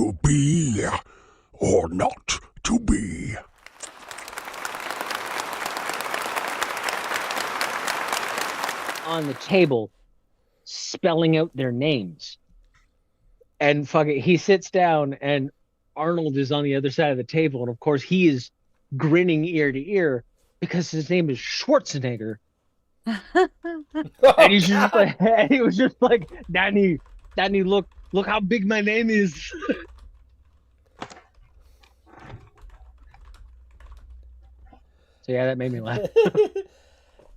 to be or not to be. On the table, spelling out their names. And fucking, he sits down, and Arnold is on the other side of the table, and of course he is grinning ear to ear because his name is Schwarzenegger. And he's just like, and he was just like, Danny, look how big my name is. So yeah, that made me laugh.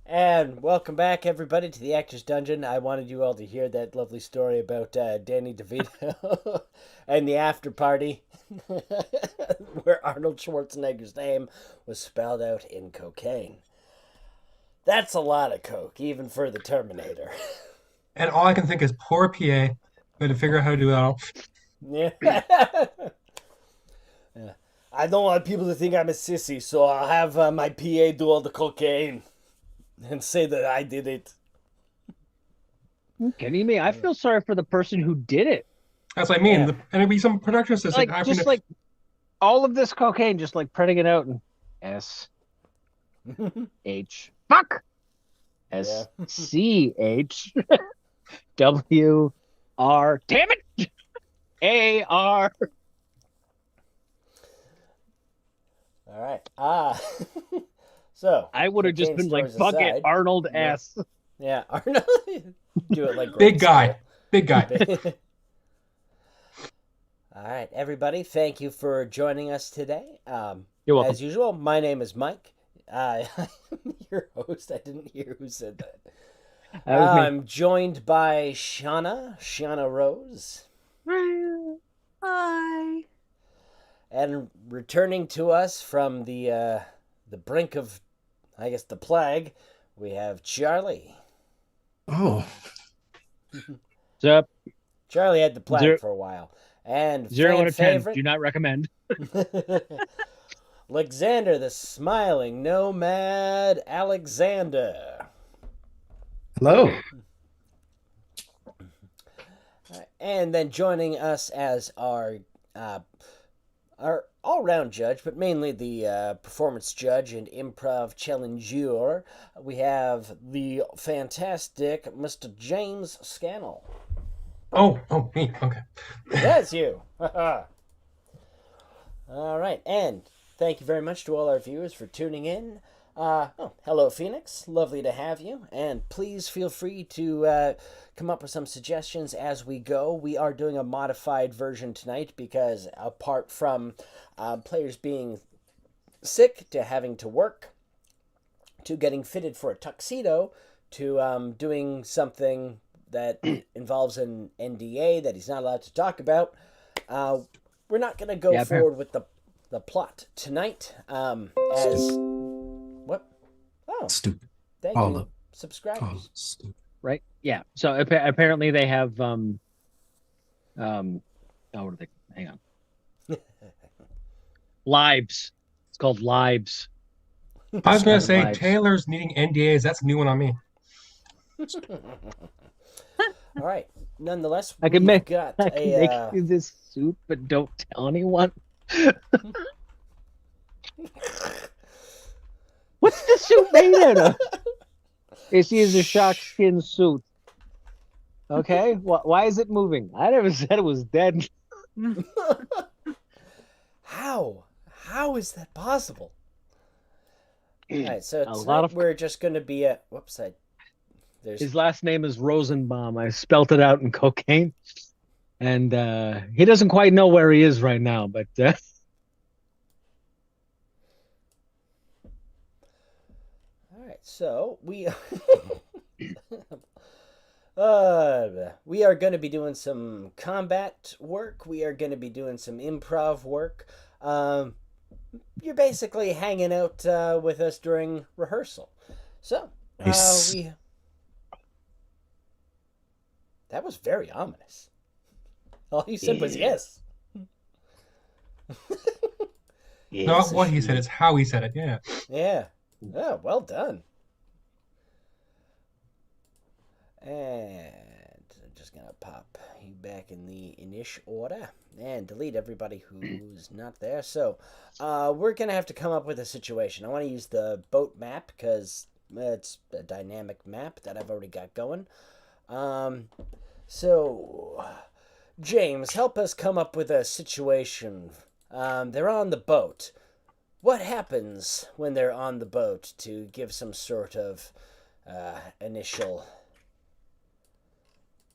And welcome back, everybody, to the Actors Dungeon. I wanted you all to hear that lovely story about Danny DeVito and the after party where Arnold Schwarzenegger's name was spelled out in cocaine. That's a lot of coke, even for the Terminator. And all I can think is poor PA. We had to figure out how to do that all. Yeah. Yeah. I don't want people to think I'm a sissy, so I'll have my PA do all the cocaine and say that I did it. Kidding me? I feel sorry for the person who did it. That's what I mean. Yeah. And it'd be some production assistant. Like, just like all of this cocaine, just like printing it out and S-H. Fuck! S-C-H-W-R. Damn it! A-R. All right. So I would have just been like, fuck it, Arnold S. Yeah, Arnold. Do it like big guy. Big guy. All right, everybody. Thank you for joining us today. You're welcome. As usual, my name is Mike. I'm your host. I didn't hear who said that. I'm joined by Shauna Rose. Hi. And returning to us from the brink of, I guess, the plague, we have Charlie. Oh. What's up? Charlie had the plague for a while. And 0 out of 10. favorite, Do not recommend. Alexander, the smiling nomad Alexander. Hello. And then joining us as our all-round judge, but mainly the performance judge and improv challenger, we have the fantastic Mr. James Scannell. Oh, me. Okay. That's you. All right, and thank you very much to all our viewers for tuning in. Hello, Phoenix. Lovely to have you. And please feel free to come up with some suggestions as we go. We are doing a modified version tonight because apart from players being sick to having to work, to getting fitted for a tuxedo, to doing something that involves an NDA that he's not allowed to talk about, we're not going to go forward with the plot tonight. As what? Oh, stupid. Thank all you, of subscribers. Stupid. Right? Yeah. So apparently they have what are they? Hang on. Lives. It's called Lives. I was going to say, Lives. Taylor's needing NDAs. That's a new one on me. All right. Nonetheless, I can make got make you this suit, but don't tell anyone. What's the suit made out of? This is a shark skin suit. Okay, why is it moving? I never said it was dead. How is that possible? All right, so lot we're just going to be at. Whoops, His last name is Rosenbaum. I spelt it out in cocaine, and he doesn't quite know where he is right now. But all right, so we we are going to be doing some combat work. We are going to be doing some improv work. You're basically hanging out with us during rehearsal. So Nice. That was very ominous. All you said was yes. Not what he said, it's how he said it. Yeah. Yeah. Oh, well done. And just gonna pop you back in the initial order and delete everybody who's not there. So, we're gonna have to come up with a situation. I want to use the boat map because it's a dynamic map that I've already got going. So, James, help us come up with a situation. They're on the boat. What happens when they're on the boat to give some sort of initial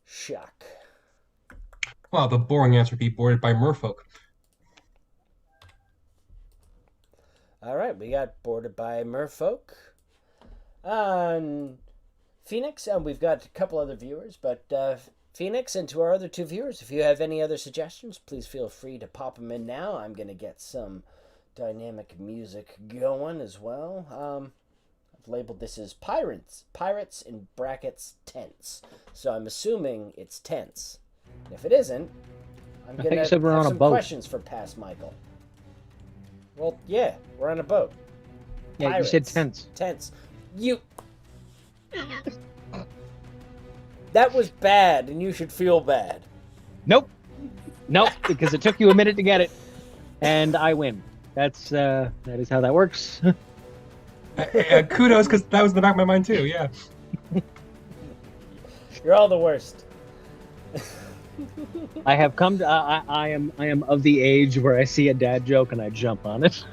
shock? Well, the boring answer would be boarded by merfolk. All right, we got boarded by merfolk. Phoenix, and we've got a couple other viewers, but Phoenix, and to our other two viewers, if you have any other suggestions, please feel free to pop them in now. I'm going to get some dynamic music going as well. I've labeled this as Pirates in brackets tense. So I'm assuming it's tense. And if it isn't, I'm going to have some questions for Past Michael. Well, yeah, we're on a boat. Yeah, Pirates. you said tense. Tense. You... That was bad, and you should feel bad. Nope, because it took you a minute to get it, and I win. That is how that works. Kudos, because that was in the back of my mind too. Yeah. You're all the worst. I have come to. I am of the age where I see a dad joke and I jump on it.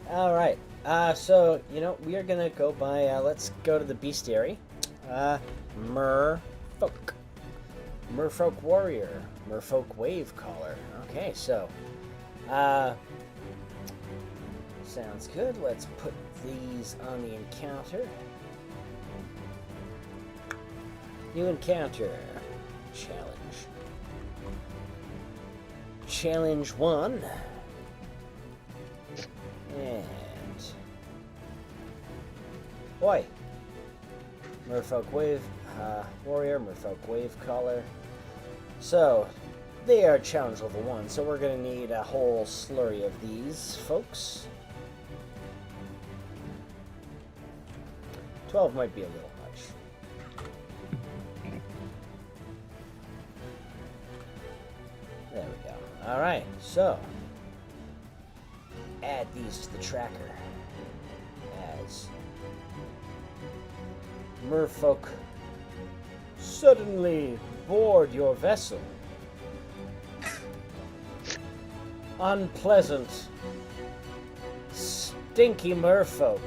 All right. So, we are going to go by, let's go to the bestiary. Merfolk. Merfolk warrior. Merfolk wave caller. Okay, so, sounds good. Let's put these on the encounter. New encounter. Challenge. Challenge 1. And boy, Merfolk Wave Warrior, Merfolk Wave Caller. So they are challenge level 1, so we're gonna need a whole slurry of these folks. 12 might be a little much. There we go. Alright, so add these to the tracker as merfolk suddenly board your vessel. Unpleasant, stinky merfolk.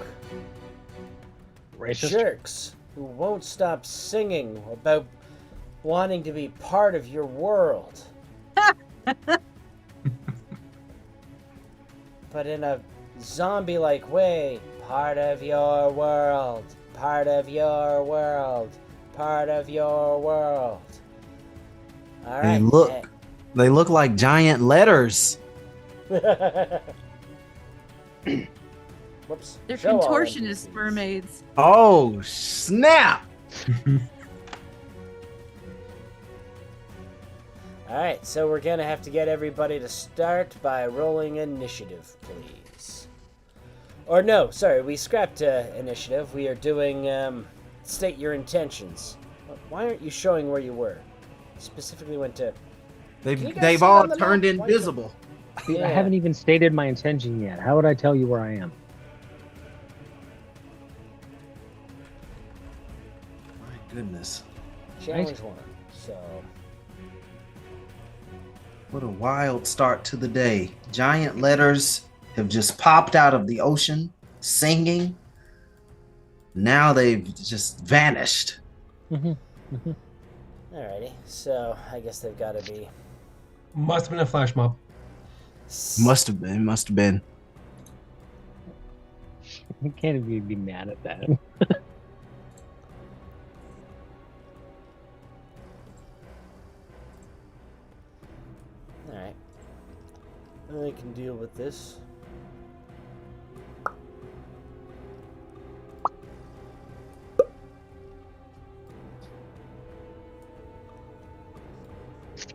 Racist. Jerks who won't stop singing about wanting to be part of your world. But in a zombie-like way, part of your world, part of your world, part of your world. All right. They look like giant letters. Whoops. They're contortionist mermaids. Oh, snap! Alright, so we're gonna have to get everybody to start by rolling initiative, please. Or no, sorry, we scrapped initiative. We are doing state your intentions. Why aren't you showing where you were? Specifically went to... They've all turned invisible. I haven't even stated my intention yet. How would I tell you where I am? My goodness. Challenge 1, so... What a wild start to the day. Giant letters have just popped out of the ocean, singing. Now they've just vanished. Alrighty, so I guess they've got to be... Must have been a flash mob. Must have been. You can't even be mad at that. Alright. I can deal with this.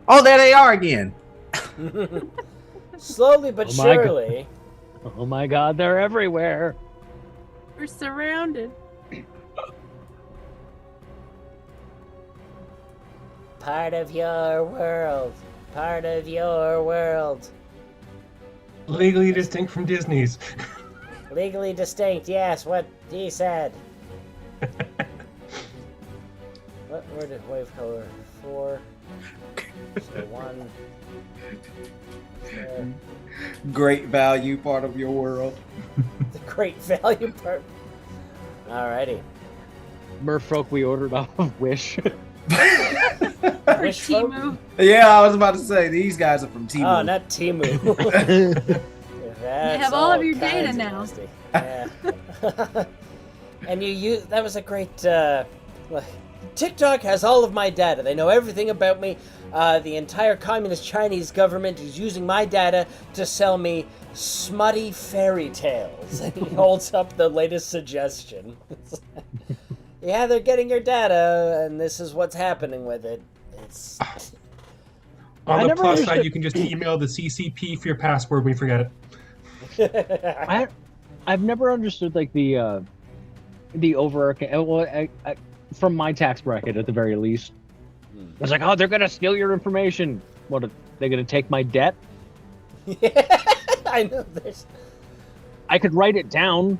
Oh, there they are again. Slowly but Oh my surely. Oh my god, they're everywhere. We're surrounded. Part of your world. Part of your world. Legally distinct from Disney's. Legally distinct, yes, what he said. Where did wave color? 4. So 1. There. Great value part of your world. The great value part. Alrighty. Merfolk we ordered off of Wish. Or Wish folk? Timu. Yeah, I was about to say these guys are from Timu. Oh, not Timu. You have all of your data now. Yeah. And you use that was a great. TikTok has all of my data. They know everything about me. The entire communist Chinese government is using my data to sell me smutty fairy tales. And he holds up the latest suggestion. Yeah, they're getting your data, and this is what's happening with it. It's. On I the never plus understood- side, you can just email the CCP for your password when you forget it. I've never understood like the overarching. Well, from my tax bracket at the very least, it's like, oh, they're gonna steal your information. What? Are they gonna take my debt? Yeah, I know. I could write it down.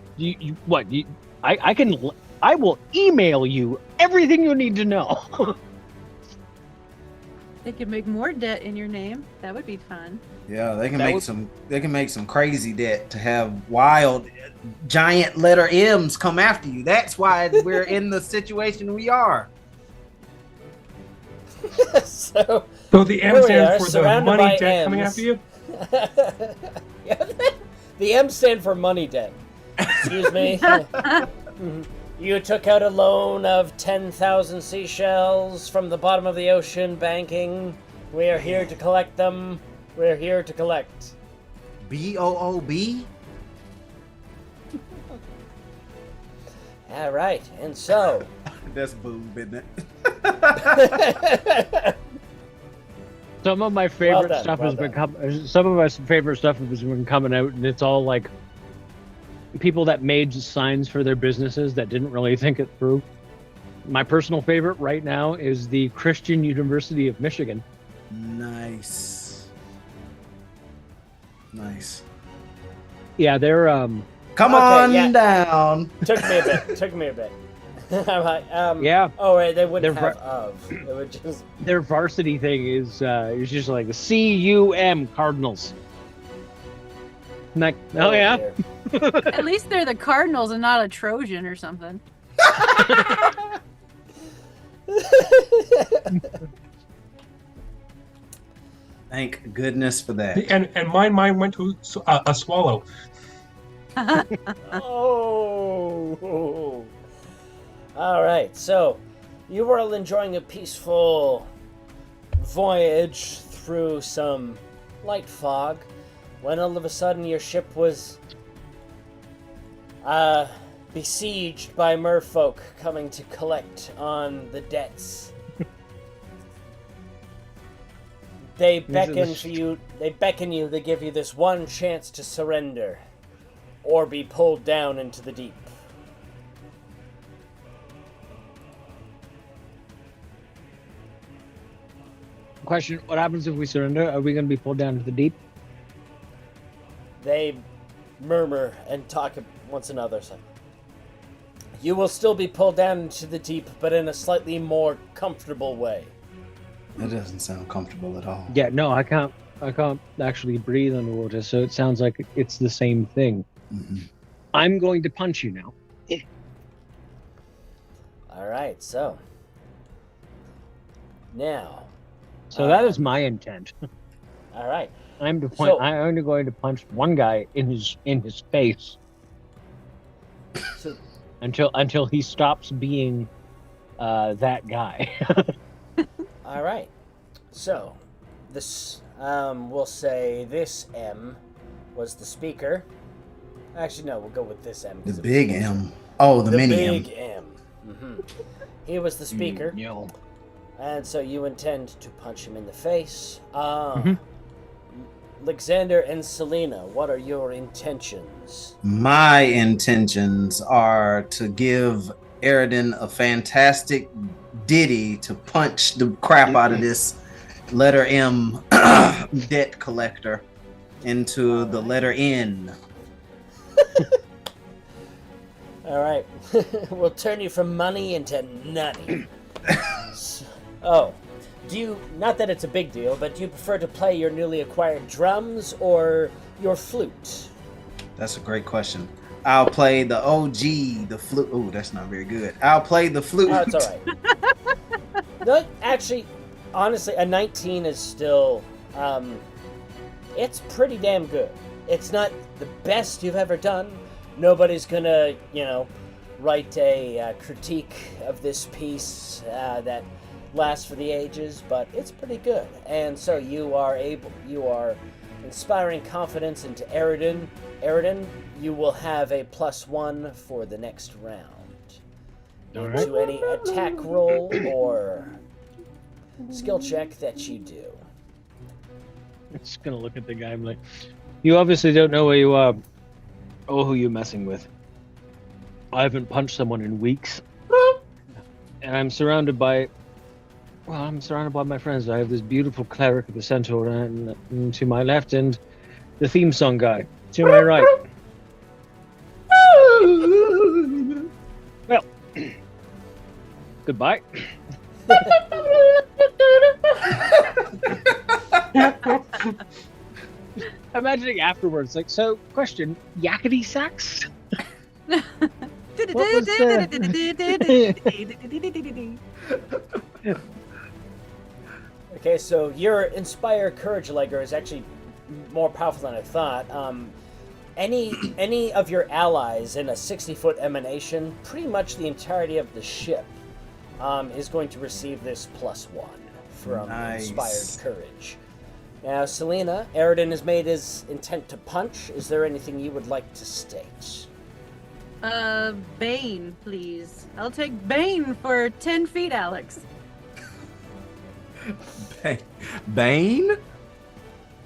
I will email you everything you need to know. They could make more debt in your name. That would be fun. Yeah, they can That make would- some. They can make some crazy debt to have wild, giant letter M's come after you. That's why we're in the situation we are. So The M Here we are, stands for the surrounded money by debt coming Ms. after you. Yeah, the M stand for money debt. Excuse me. You took out a loan of 10,000 seashells from the bottom of the ocean banking. We are here to collect them. We're here to collect. BOOB. All right, and so. That's boob, isn't it? Some of my favorite done, stuff well has been done. some of my favorite stuff has been coming out, and it's all like people that made signs for their businesses that didn't really think it through. My personal favorite right now is the Christian University of Michigan. Nice. Nice. Yeah, they're Come Okay, on yeah. down. Took me a bit. I'm like, yeah, Oh, right, they wouldn't They're have of. It would just. their varsity thing is just like the CUM Cardinals. I'm like, oh yeah. dear. At least they're the Cardinals and not a Trojan or something. Thank goodness for that. And mine went to a swallow. Oh. All right. So, you were all enjoying a peaceful voyage through some light fog, when all of a sudden your ship was besieged by merfolk coming to collect on the debts. They beckon to you. They beckon you. They give you this one chance to surrender, or be pulled down into the deep. Question: what happens if we surrender? Are we going to be pulled down to the deep? They murmur and talk once another. So you will still be pulled down into the deep, but in a slightly more comfortable way. That doesn't sound comfortable at all. Yeah, no, I can't actually breathe underwater, so it sounds like it's the same thing. Mhm. I'm going to punch you now. All right. So now. So that is my intent. All right. I'm So- only going to punch one guy in his face So until he stops being that guy. all right. So this we'll say this M was the speaker. Actually, no, we'll go with this M. 'cause The it big was closer. M. Oh, the mini big M. M. He was the speaker. And so you intend to punch him in the face. Alexander and Selena, what are your intentions? My intentions are to give Eridan a fantastic ditty to punch the crap out of this letter M debt collector into the letter N. All right. We'll turn you from money into nutty. Oh, do you, not that it's a big deal, but do you prefer to play your newly acquired drums or your flute? That's a great question. I'll play the OG, the flute. Oh, that's not very good. I'll play the flute. Oh, it's all right. No, actually, honestly, a 19 is still, it's pretty damn good. It's not the best you've ever done. Nobody's gonna, write a critique of this piece that lasts for the ages, but it's pretty good. And so you are inspiring confidence into Eridan. Eridan, you will have a +1 for the next round. All Into right. any attack roll or skill check that you do. I'm just gonna look at the guy. I'm like, you obviously don't know where you are or who you're messing with. I haven't punched someone in weeks, and I'm surrounded by my friends. I have this beautiful cleric of the centaur and to my left, and the theme song guy to my right. Well, goodbye. Imagining afterwards, like, so, question, yakety sax? What was Okay, so your Inspire Courage Legger is actually more powerful than I thought. Any of your allies in a 60-foot emanation, pretty much the entirety of the ship, is going to receive this +1 from Nice. Inspired Courage. Now, Selena, Eridan has made his intent to punch. Is there anything you would like to state? Bane, please. I'll take Bane for 10 feet, Alex. Bane?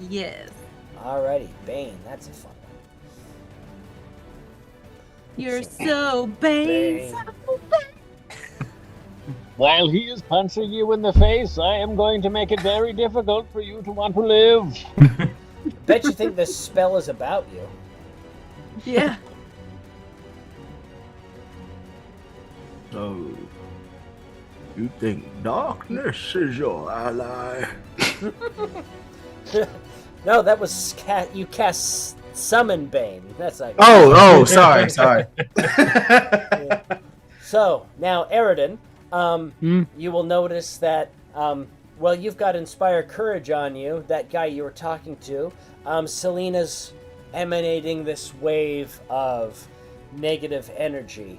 Yes. Alrighty, Bane, that's a fun one. You're so Bane. Bane. So Bane. While he is punching you in the face, I am going to make it very difficult for you to want to live. Bet you think this spell is about you. Yeah. So, you think darkness is your ally? No, that was you cast Summon Bane. That's not good. Oh, sorry. So, now, Eridan, you will notice that, you've got Inspire Courage on you, that guy you were talking to. Selena's emanating this wave of negative energy.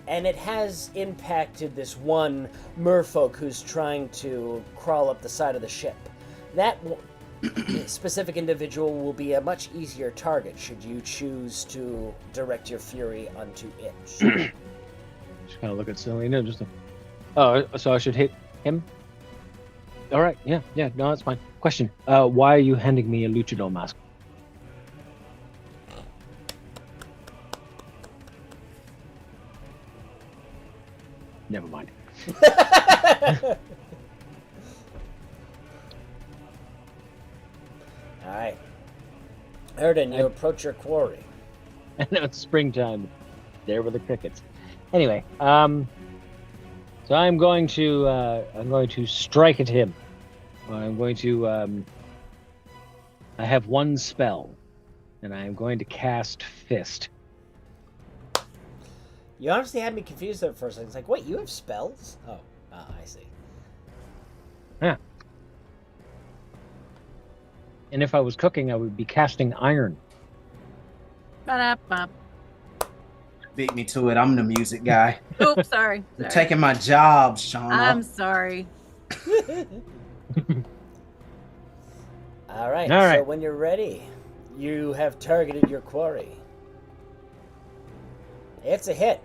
And it has impacted this one merfolk who's trying to crawl up the side of the ship. That specific individual will be a much easier target should you choose to direct your fury onto it. Just kind of look at Selena, so I should hit him? All right, yeah, no, that's fine. Question, why are you handing me a luchador mask? Never mind. Alright. Eridan, you approach your quarry. I know it's springtime. There were the crickets. Anyway, so I'm going to strike at him. I'm going to I have one spell, and I am going to cast Fist. You honestly had me confused at first. It's like, wait, you have spells? Oh, I see. Yeah. And if I was cooking, I would be casting iron. Ba-da-ba. Beat me to it. I'm the music guy. Oops, sorry. You're taking my job, Shauna. I'm sorry. All right. All So when you're ready, you have targeted your quarry. It's a hit.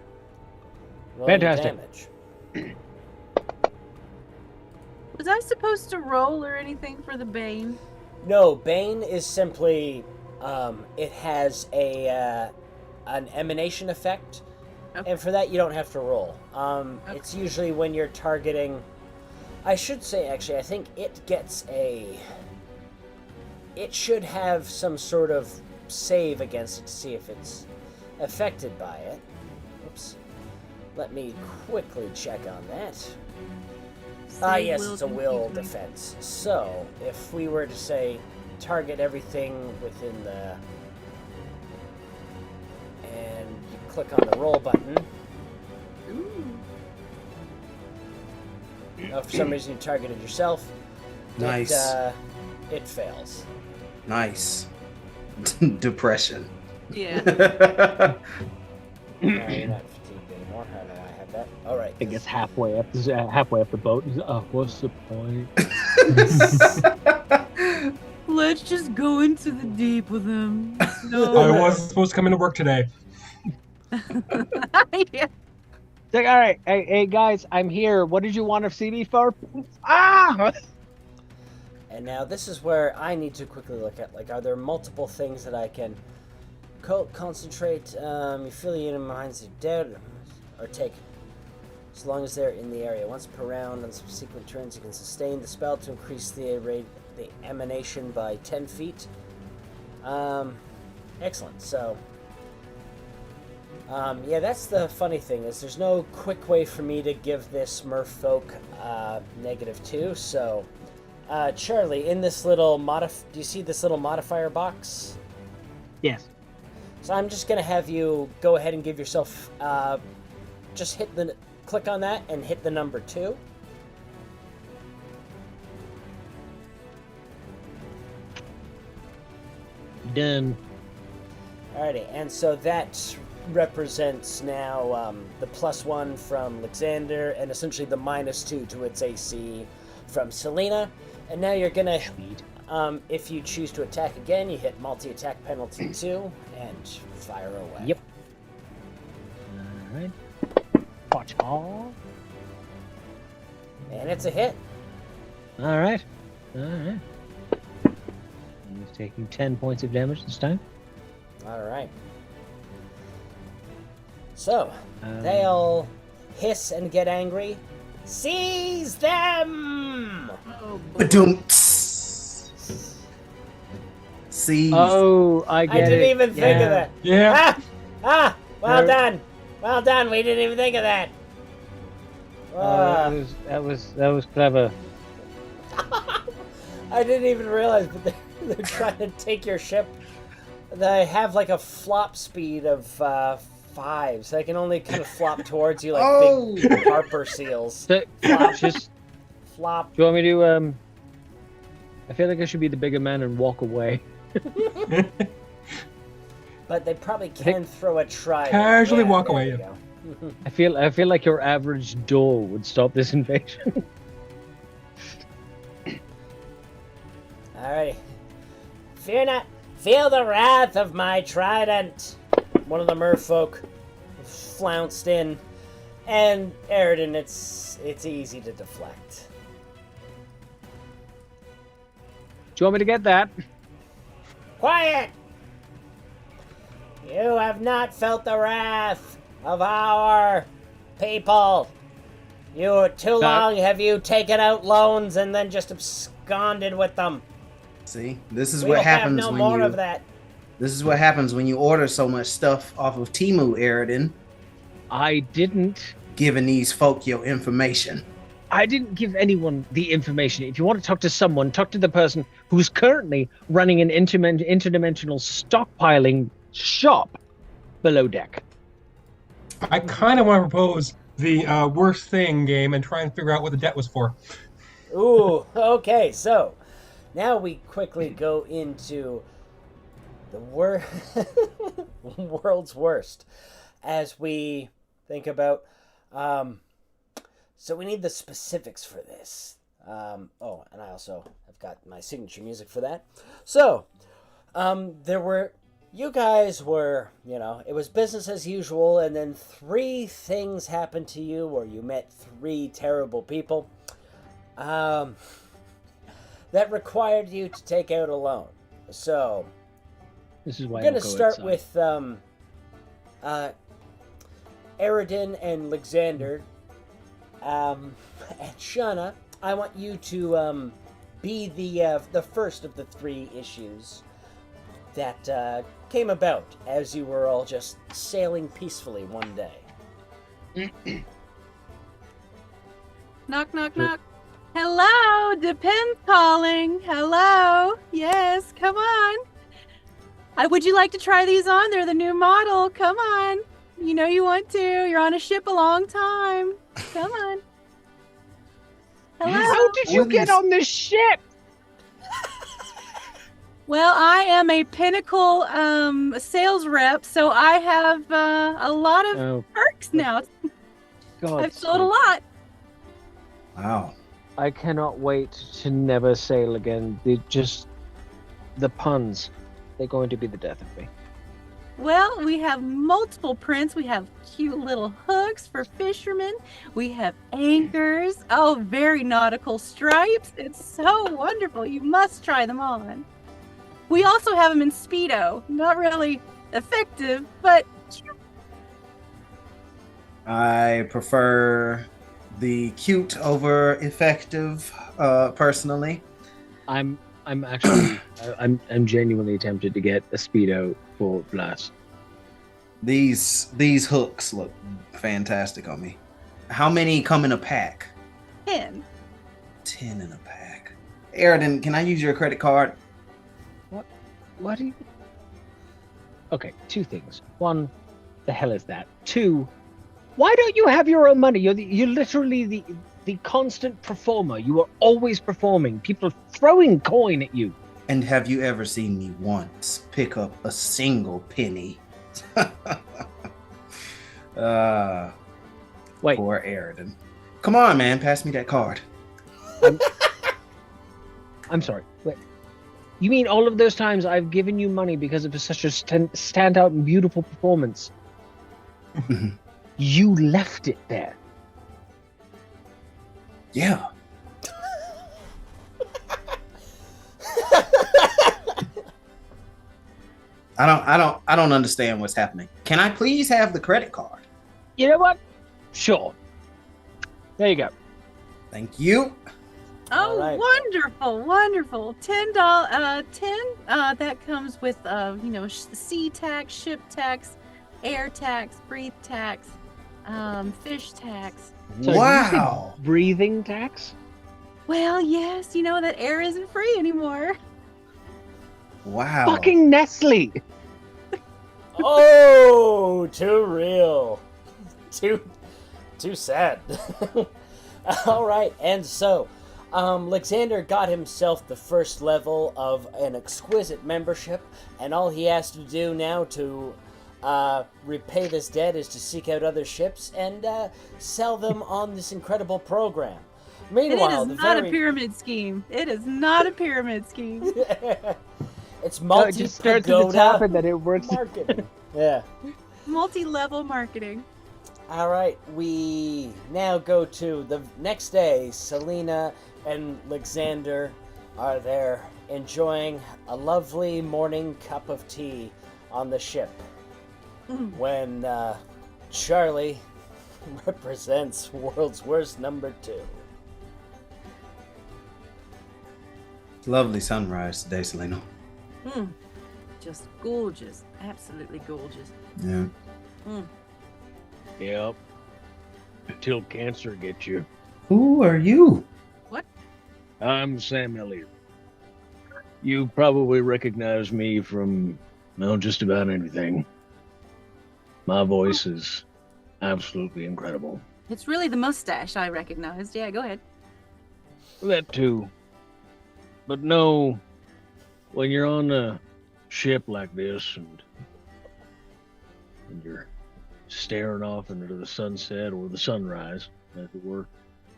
Roll your Fantastic. damage. Was I supposed to roll or anything for the Bane? No, Bane is simply it has an emanation effect, Okay. and for that you don't have to roll. It's usually when you're targeting. I should say, actually, I think it gets a. It should have some sort of save against it to see if it's affected by it. Oops. Let me quickly check on that. Yes, it's a will defense. So, if we were to say target everything within the... And you click on the roll button. For some reason you targeted yourself. Nice. It fails. Nice. Depression. Yeah. No, you're not fatigued anymore. I don't know why I have that. All right. I guess halfway up the boat. What's the point? Let's just go into the deep with him. I No. was supposed to come into work today. Yeah. It's like, all right, hey guys, I'm here. What did you want to see me for? Ah! And now this is where I need to quickly look at, like, are there multiple things that I can concentrate? You feel your minds are dead, or take, as long as they're in the area. Once per round on subsequent turns, you can sustain the spell to increase the emanation by 10 feet. Excellent. So, yeah, that's the funny thing, is there's no quick way for me to give this merfolk -2, so... Charlie, in this little do you see this little modifier box? Yes. So I'm just gonna have you go ahead and give yourself, just click on that and hit the number 2. Done. Alrighty, and so that represents now the +1 from Alexander and essentially the -2 to its AC from Selena. And now you're gonna, if you choose to attack again, you hit multi-attack penalty 2 and fire away. Yep. All right. Watch all. And it's a hit. All right. He's taking 10 points of damage this time. Alright. So, they'll hiss and get angry. Seize them! Oh, boy. Ba-doom-ts. See. Oh, I get it. I didn't even think of that. Yeah. Well No. done. Well done. We didn't even think of that. That was clever. I didn't even realize, but they're trying to take your ship. They have like a flop speed of 5, so they can only kind of flop towards you like big Harper seals. So, Flop. just, Flop. do you want me to, I feel like I should be the bigger man and walk away. But they probably can throw a trident. Casually walk there away, you yeah. go. I feel like your average door would stop this invasion. Alrighty. Fear not. Feel the wrath of my trident. One of the merfolk flounced in. And Eridan, it's easy to deflect. Do you want me to get that? Quiet! You have not felt the wrath of our people. Too long have you taken out loans and then just absconded with them. See, this is We what will have happens no when more you. of that. This is what happens when you order so much stuff off of Temu, Eridan, I didn't. giving these folk your information. I didn't give anyone the information. If you want to talk to someone, talk to the person who's currently running an interdimensional stockpiling shop below deck. I kind of want to propose the worst thing game and try and figure out what the debt was for. Ooh, okay, so now we quickly go into the world's worst as we think about. So we need the specifics for this. And I also have got my signature music for that. So, you guys were, it was business as usual, and then 3 things happened to you, or you met 3 terrible people. The that required you to take out a loan. So, This is why we're going I to don't go start outside. with Aridin and Alexander. And Shauna, I want you to be the first of the 3 issues that came about as you were all just sailing peacefully one day. Knock, knock, knock. Hello, Depends calling. Hello. Yes, come on. Would you like to try these on? They're the new model. Come on. You know you want to. You're on a ship a long time. Come on. Hello. How did you get on this ship? Well, I am a Pinnacle sales rep, so I have a lot of perks now. God, I've sold a lot. Wow. I cannot wait to never sail again. The puns, they're going to be the death of me. Well, we have multiple prints. We have cute little hooks for fishermen. We have anchors. Oh, very nautical stripes. It's so wonderful. You must try them on. We also have them in Speedo. Not really effective, but I prefer the cute over effective, personally. I'm actually I'm genuinely tempted to get a Speedo for Blast. These hooks look fantastic on me. How many come in a pack? 10. 10 in a pack. Aridin, can I use your credit card? What do you... Okay, 2 things. 1, the hell is that? 2, why don't you have your own money? You're literally the constant performer. You are always performing. People are throwing coin at you. And have you ever seen me once pick up a single penny? Wait. Poor Aridin. Come on, man. Pass me that card. I'm sorry. Wait. You mean all of those times I've given you money because of such a standout and beautiful performance? You left it there. Yeah. I don't understand what's happening. Can I please have the credit card? You know what? Sure. There you go. Thank you. Oh, right. wonderful, wonderful. $10, 10. That comes with, sea tax, ship tax, air tax, breathe tax, fish tax. So did you say Wow. breathing tax? Well, yes, that air isn't free anymore. Wow. Fucking Nestle. Oh, too real. Too sad. All right, and so Alexander got himself the first level of an exquisite membership, and all he has to do now to repay this debt is to seek out other ships and sell them on this incredible program. Meanwhile, And it is not a pyramid scheme. It is not a pyramid scheme. It's No, it just starts at the top and then it works. marketing. Yeah. Multi-level marketing. All right, we now go to the next day. Selena and Alexander are there enjoying a lovely morning cup of tea on the ship when Charlie represents world's worst number 2. Lovely sunrise today, Selena. Just gorgeous. Absolutely gorgeous. Yeah. Yep. Until cancer gets you. Who are you? I'm Sam Elliott. You probably recognize me from, well, just about anything. My voice is absolutely incredible. It's really the mustache I recognized. Yeah, go ahead. That too. But no, when you're on a ship like this and you're staring off into the sunset or the sunrise, as it were,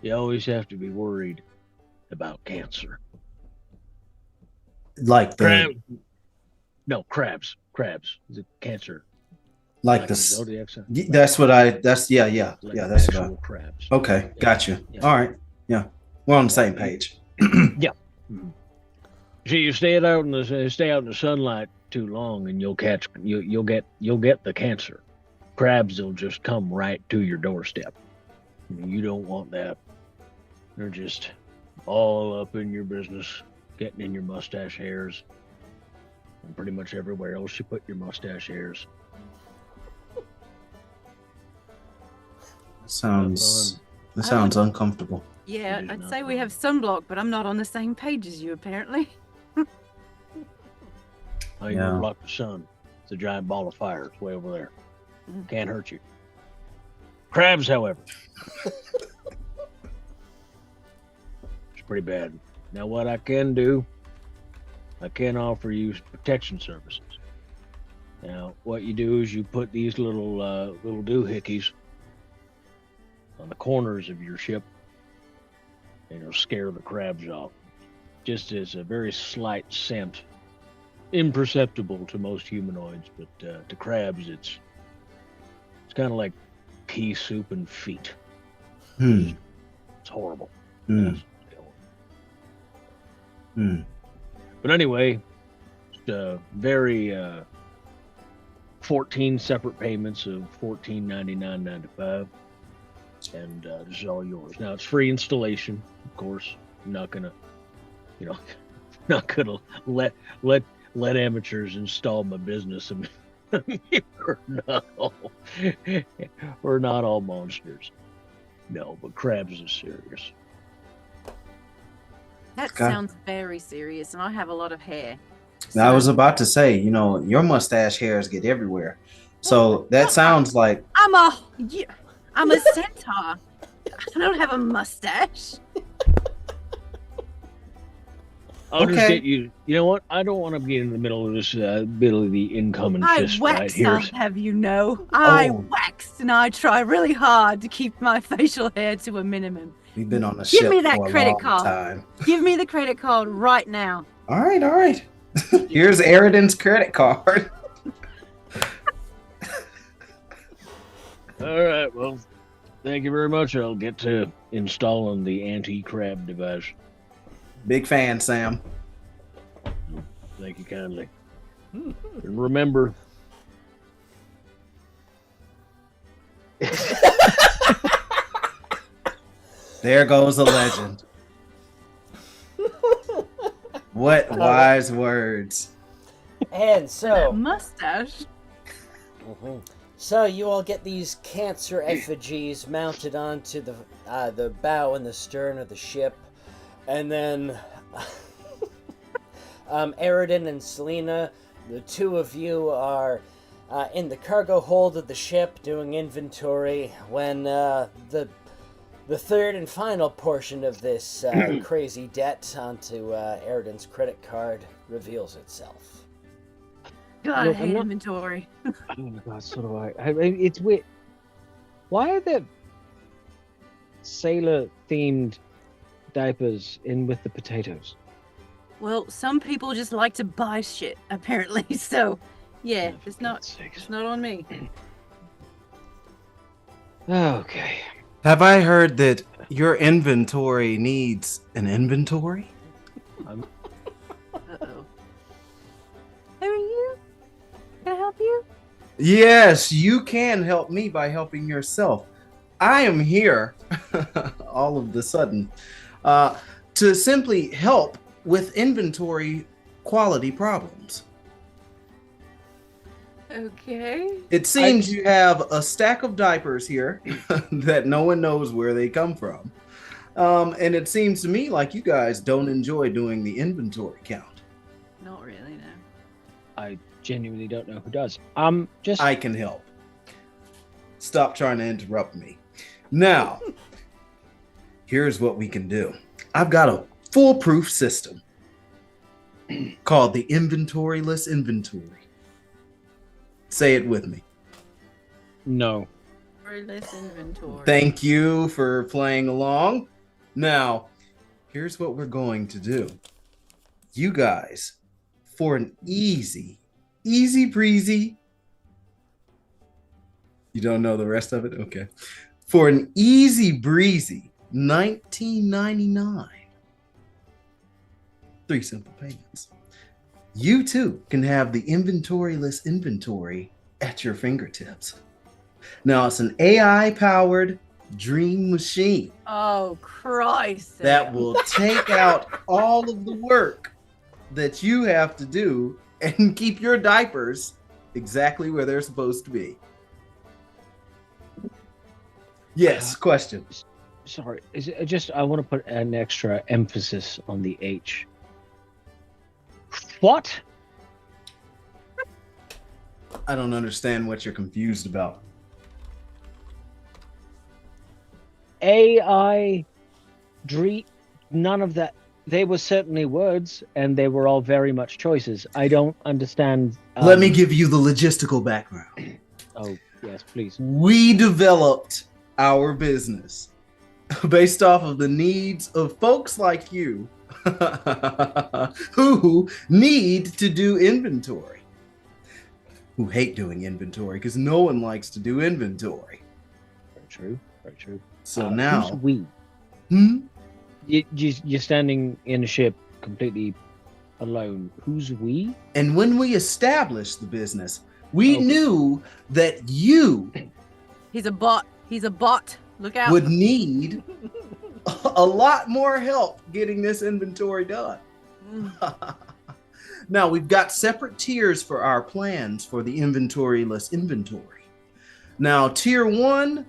you always have to be worried about cancer. Like the Crabs. No, crabs. Crabs. Is it cancer? like Like the in zodiac sign? that's what I that's yeah Like that's what I actual crabs. okay, Yeah. got you. Yeah. All right. Yeah. We're on the same page. Yeah. See, you stay out in the sunlight too long, and you'll get the cancer. Crabs will just come right to your doorstep. You don't want that. They're just all up in your business, getting in your mustache hairs, and pretty much everywhere else you put your mustache hairs. Sounds uncomfortable. Yeah, It is I'd not say we fun. have sunblock, but I'm not on the same page as you, apparently. I ain't Yeah. gonna block the sun. It's a giant ball of fire. It's way over there. Can't hurt you. Crabs, however, it's pretty bad. Now, what I can do, I can offer you protection services. Now, what you do is you put these little doohickeys on the corners of your ship, and it'll scare the crabs off. Just as a very slight scent, imperceptible to most humanoids, but to crabs, it's kind of like pea soup and feet. Hmm. It's horrible. Hmm. Yes. Hmm. But anyway, it's very 14 separate payments of $14.99.95, and this is all yours. Now it's free installation, of course. I'm not gonna, not gonna let amateurs install my business. And we're not all monsters. No, but crabs is serious. That Okay. sounds very serious, and I have a lot of hair. Now, I was So- about to say, your mustache hairs get everywhere. So that sounds like I'm a centaur. I don't have a mustache. I'll just Okay. get you. You know what? I don't want to get in the middle of this, middle of the incoming I fist right wax, here. I'll have you know. I Oh. wax, and I try really hard to keep my facial hair to a minimum. we've been on the Give ship me that for a credit long card. time. Give me the credit card right now. All right. Here's Eridan's credit card. All right. Well, thank you very much. I'll get to installing the anti-crab device. Big fan, Sam. Thank you kindly. And remember, There goes a legend. What wise words. And so, Mustache. so you all get these cancer effigies mounted onto the bow and the stern of the ship, and then Eridan and Selena, the two of you are in the cargo hold of the ship doing inventory when the third and final portion of this crazy debt onto Eridan's credit card reveals itself. God, I Look, hate I'm not- inventory. oh my God, so do I. It's weird. Why are there sailor-themed diapers in with the potatoes? Well, some people just like to buy shit, apparently. So, yeah, Oh, for it's not God's sakes. it's not on me. Okay. Have I heard that your inventory needs an inventory? Uh-oh. Who are you? Can I help you? Yes, you can help me by helping yourself. I am here, all of the sudden, to simply help with inventory quality problems. Okay. It seems you have a stack of diapers here that no one knows where they come from. And it seems to me like you guys don't enjoy doing the inventory count. Not really, no. I genuinely don't know who does. Just I can help. Stop trying to interrupt me. Now, here's what we can do. I've got a foolproof system called the inventoryless inventory. Say it with me. no. Very less inventory. Thank you for playing along. Now, here's what we're going to do. You guys, for an easy breezy. You don't know the rest of it? Okay. For an easy breezy $19.99, 3 simple payments. You too can have the inventory-less inventory at your fingertips. Now, it's an AI-powered dream machine Oh, Christ. that will take out all of the work that you have to do and keep your diapers exactly where they're supposed to be. Yes, question. Sorry, is it just I want to put an extra emphasis on the H. What? I don't understand what you're confused about. AI, dream, none of that. They were certainly words, and they were all very much choices. I don't understand. Let me give you the logistical background. Oh, yes, please. We developed our business based off of the needs of folks like you who need to do inventory, who hate doing inventory because no one likes to do inventory. Very true. Very true. So now, who's we? You're standing in a ship completely alone. Who's we? And when we established the business, we knew that you He's a bot. He's a bot. Look out. would need a lot more help getting this inventory done. Now, we've got separate tiers for our plans for the inventory-less inventory. Now, tier 1,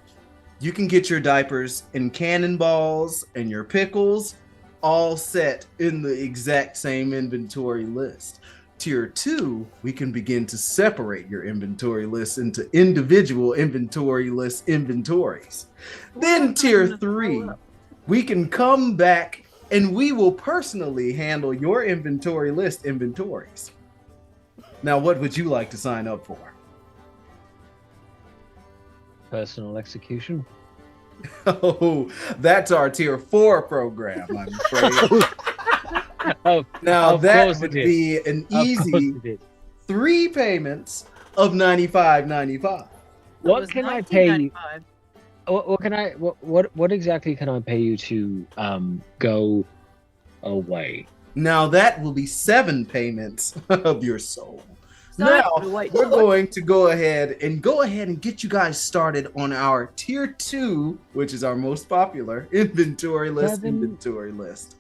you can get your diapers and cannonballs and your pickles all set in the exact same inventory list. Tier 2, we can begin to separate your inventory list into individual inventory list inventories. Then tier 3, we can come back and we will personally handle your inventory list inventories. Now, what would you like to sign up for? Personal execution. Oh, that's our tier 4 program, I'm afraid. Oh, Now, of that course would it is. be an Of course easy it is. 3 payments of $95.95. What can I pay you? $19.95. What can I? What exactly can I pay you to go away? Now, that will be 7 payments of your soul. Sorry, Now, wait, we're what? going to go ahead and get you guys started on our tier 2, which is our most popular inventory list.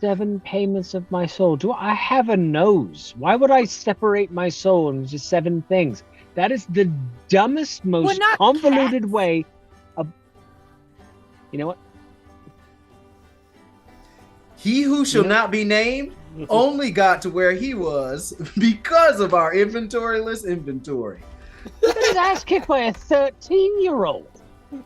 7 payments of my soul. Do I have a nose? Why would I separate my soul into 7 things? That is the dumbest, most not convoluted cats. way of. You know what? He who shall Yeah. not be named only got to where he was because of our inventory list inventory. Look at his ass kicked by a 13-year-old. Do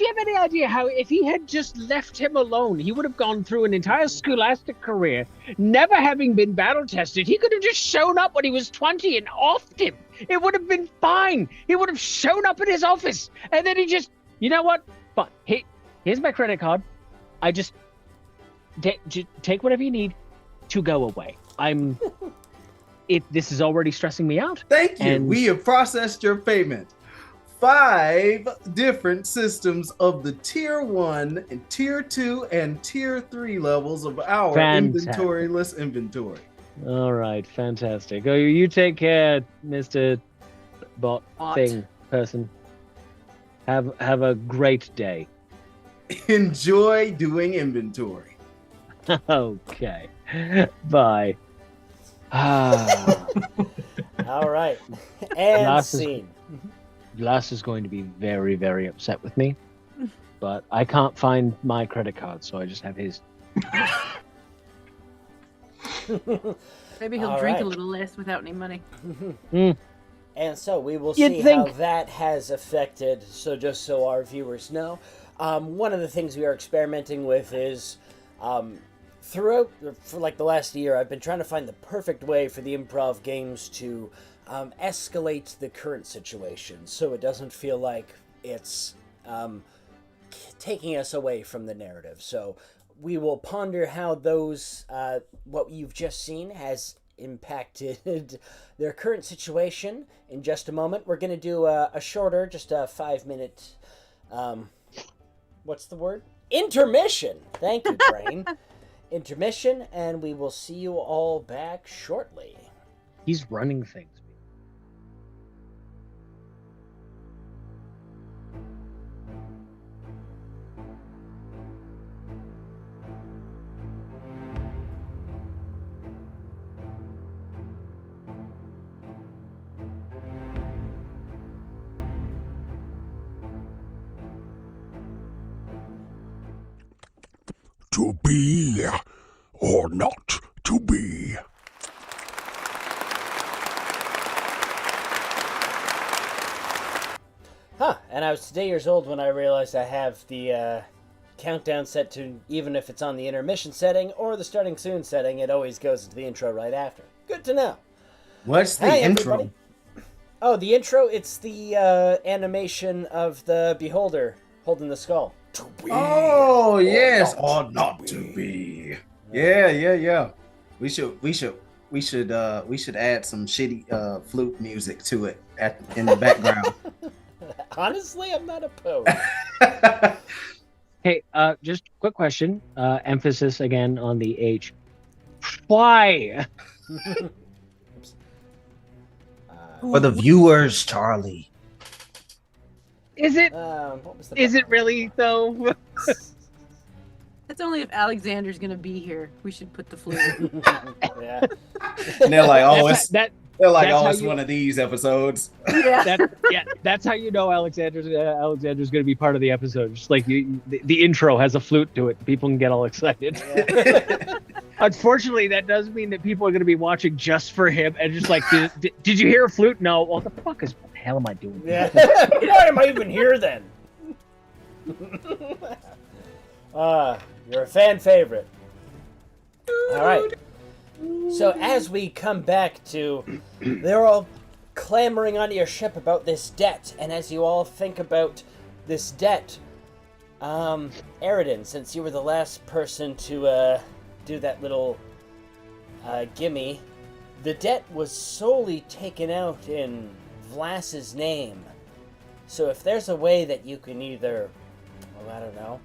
you have any idea how, if he had just left him alone, he would have gone through an entire scholastic career, never having been battle tested? He could have just shown up when he was 20 and offed him. It would have been fine. He would have shown up at his office, and then he just, you know what? But here's my credit card. I just take whatever you need to go away. This is already stressing me out. Thank you. And- We have processed your payment. 5 different systems of the tier 1 and tier 2 and tier 3 levels of our Fantastic. inventory list inventory. All right, fantastic. Oh, you take care, Mr. Bot thing person. Have a great day. Enjoy doing inventory. Okay. Bye. Ah, All right. And Glasses. scene. Blas is going to be very, very upset with me, but I can't find my credit card, so I just have his. Maybe he'll All drink right. a little less without any money. And so we will You'd see how think. that has affected. So just so our viewers know, one of the things we are experimenting with is throughout for like the last year, I've been trying to find the perfect way for the improv games to escalate the current situation, so it doesn't feel like it's taking us away from the narrative. So we will ponder how those what you've just seen has impacted their current situation in just a moment. We're going to do a shorter, just a 5-minute, what's the word? Intermission. Thank you, Brain. intermission, and we will see you all back shortly. He's running things. To be or not to be. And I was today years old when I realized I have the countdown set to, even if it's on the intermission setting or the starting soon setting, it always goes into the intro right after. Good to know. What's the Hi, intro? everybody. Oh, the intro, it's the animation of the beholder holding the skull. To be. Oh yes, not or not to be. Yeah. We should add some shitty flute music to it in the background. Honestly, I'm not opposed. Hey, just quick question. Emphasis again on the H. Why? For the viewers, Charlie. Is it? What was the Is it really though? That's only if Alexander's gonna be here. We should put the flute. Yeah. And they're like, oh, That's it's how you- one of these episodes. Yeah. That's how you know Alexander's going to be part of the episode. Just like the intro has a flute to it, people can get all excited. Unfortunately, that does mean that people are going to be watching just for him and just like, did you hear a flute? No. Well, what the hell am I doing? Yeah. Why am I even here then? You're a fan favorite. All right. So as we come back to, they're all clamoring onto your ship about this debt, and as you all think about this debt, Aridin, since you were the last person to do that little gimme, the debt was solely taken out in Vlas's name. So if there's a way that you can either, well, I don't know,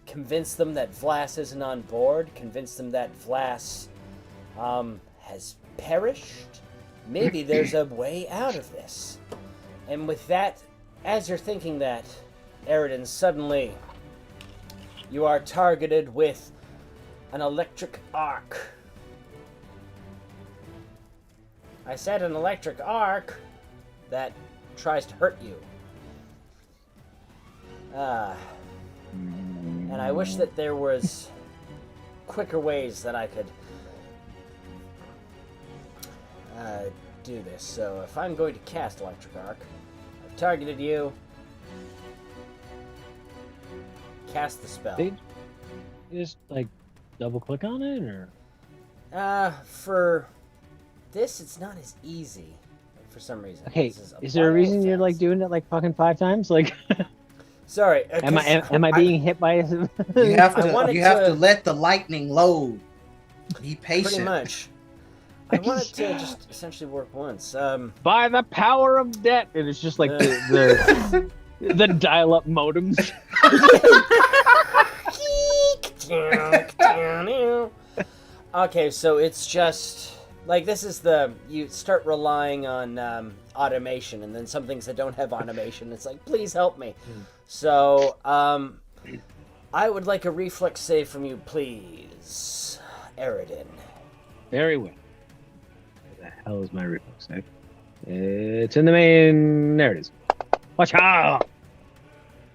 convince them that Vlas isn't on board, convince them that Vlas has perished, maybe there's a way out of this. And with that, as you're thinking that, Aridin, suddenly you are targeted with an electric arc. I said an electric arc that tries to hurt you. And I wish that there was quicker ways that I could do this. So if I'm going to cast Electric Arc, I've targeted you. Cast the spell. You just like double click on it, or For this, it's not as easy for some reason. okay? This Is there a viral reason you're like offense. doing it like fucking 5 times? Like, Sorry. am I being hit by? You have I wanted to to- let the lightning load. Be Pretty patient. much. I wanted to just essentially work once. By the power of debt, and it's just like the dial-up modems. Okay, so it's just like this is you start relying on automation, and then some things that don't have automation, it's like, please help me. So I would like a reflex save from you, please, Aridin. Very well. Where the hell is my reflex save? It's in the main. There it is. Watch out!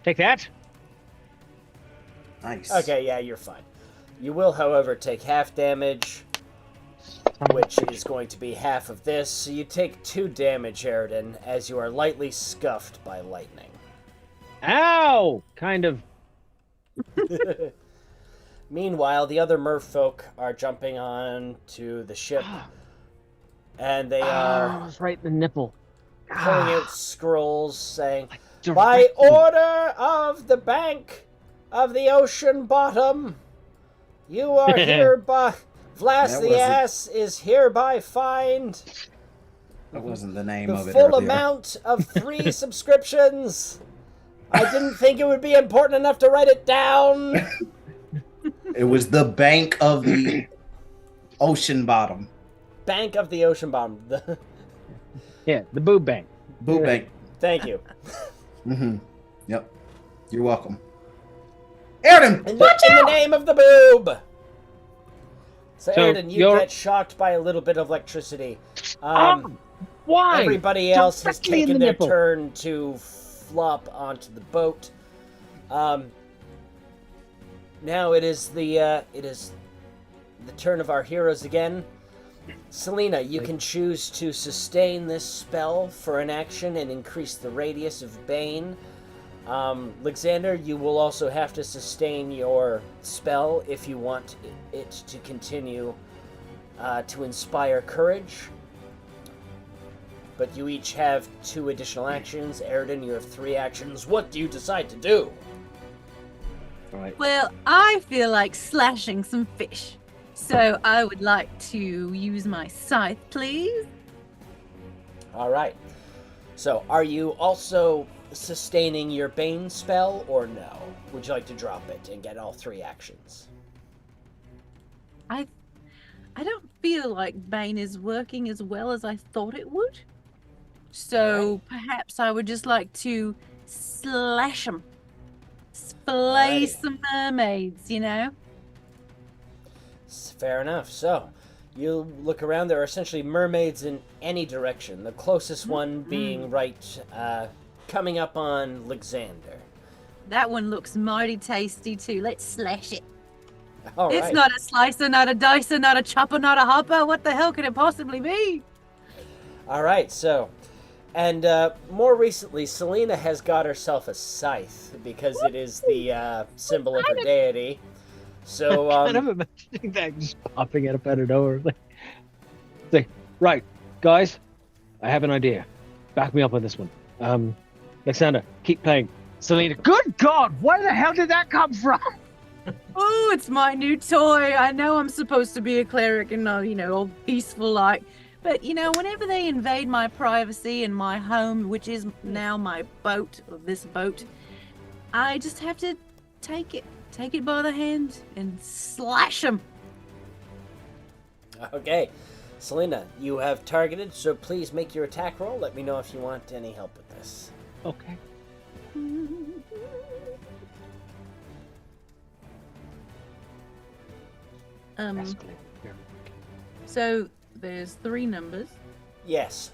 Take that. Nice. Okay, yeah, you're fine. You will, however, take half damage, which is going to be half of this. So you take 2 damage, Aridin, as you are lightly scuffed by lightning. Ow! Kind of. Meanwhile, the other merfolk are jumping on to the ship, and they Oh, are it's right in the nipple. pulling out scrolls saying, Directly. "By order of the Bank of the Ocean Bottom, you are hereby... Vlas That the wasn't- Ass is hereby fined That wasn't the name the of it. full earlier. amount of 3 subscriptions. I didn't think it would be important enough to write it down." It was the bank of the ocean bottom. Bank of the ocean bottom. Yeah, the boob bank. Boo bank. Thank you. Mm-hmm. Yep. You're welcome. Aaron, In watch the out! name of the boob. So, So Airden, you you're- get shocked by a little bit of electricity. Why? Everybody else has Directly in taken the their nipple. turn to flop onto the boat. Now it is the turn of our heroes again. Selena, you can choose to sustain this spell for an action and increase the radius of Bane. Alexander, you will also have to sustain your spell if you want it to continue to inspire courage. But you each have 2 additional actions. Airden, you have 3 actions. What do you decide to do? Right. Well, I feel like slashing some fish. So I would like to use my scythe, please. All right. So, are you also sustaining your Bane spell, or no? Would you like to drop it and get all 3 actions? I don't feel like Bane is working as well as I thought it would. So perhaps I would just like to slash them. Splay Alrighty. some mermaids, you know? Fair enough. So, you look around. There are essentially mermaids in any direction. The closest one being right, coming up on Alexander. That one looks mighty tasty too. Let's slash it. All right. It's not a slicer, not a dicer, not a chopper, not a hopper. What the hell could it possibly be? All right. So, and more recently, Selena has got herself a scythe because it is the symbol of her deity. So, kind of imagining that just popping out of nowhere. Like, right, guys, I have an idea. Back me up on this one. Alexander, keep playing. Selena, good God, where the hell did that come from? Oh, it's my new toy. I know I'm supposed to be a cleric and, all peaceful like. But, whenever they invade my privacy and my home, which is now my boat, or this boat, I just have to take it by the hand and slash them. okay. Selena, you have targeted, so please make your attack roll. Let me know if you want any help with this. Okay. So there's 3 numbers. Yes.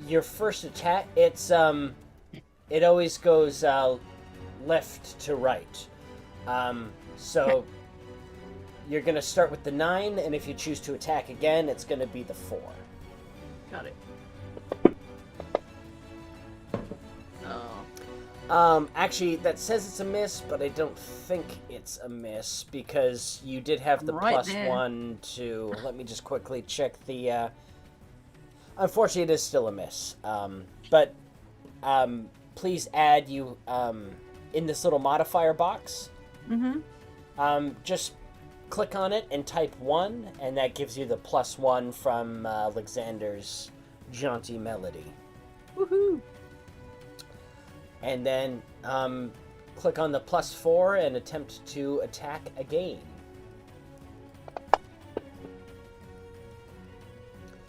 Your first attack, it always goes left to right. So you're gonna start with the 9, and if you choose to attack again, it's gonna be the 4. Got it. Oh. Actually, that says it's a miss, but I don't think it's a miss because you did have the Right plus there. 1 to. Let me just quickly check the. Unfortunately, it is still a miss. But please add you in this little modifier box. Mm-hmm. Just click on it and type 1, and that gives you the plus 1 from Alexander's jaunty melody. Woohoo. And then click on the plus 4 and attempt to attack again.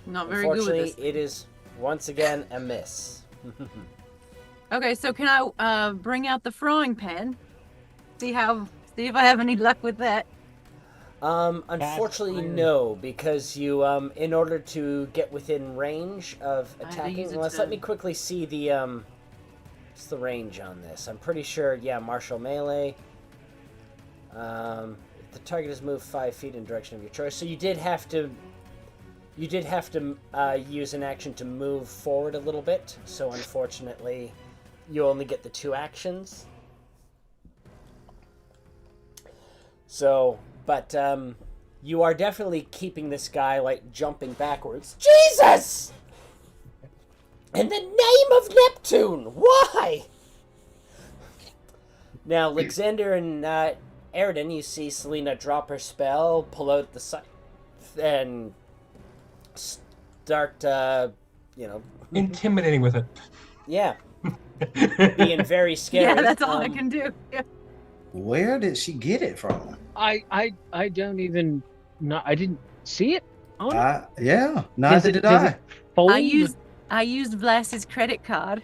Not very good with Unfortunately, this. it is once again a miss. Okay, so can I bring out the frying pan? See if I have any luck with that. Unfortunately, no, because you, in order to get within range of I had to attacking, use it let's to- let me quickly see the, what's the range on this? I'm pretty sure, yeah, martial melee. If the target is moved 5 feet in direction of your choice, so you did have to use an action to move forward a little bit, so unfortunately, you only get the 2 actions. So, but you are definitely keeping this guy like jumping backwards. Jesus! In the name of Neptune, why? Now, Alexander and Airden, you see Selena drop her spell, pull out the scythe, and start, Intimidating with it. yeah, being very scary. Yeah, that's all I can do. Yeah. Where did she get it from? I don't even. No, I didn't see it. On it. Yeah, neither did I. Fold? I used Vlas's credit card.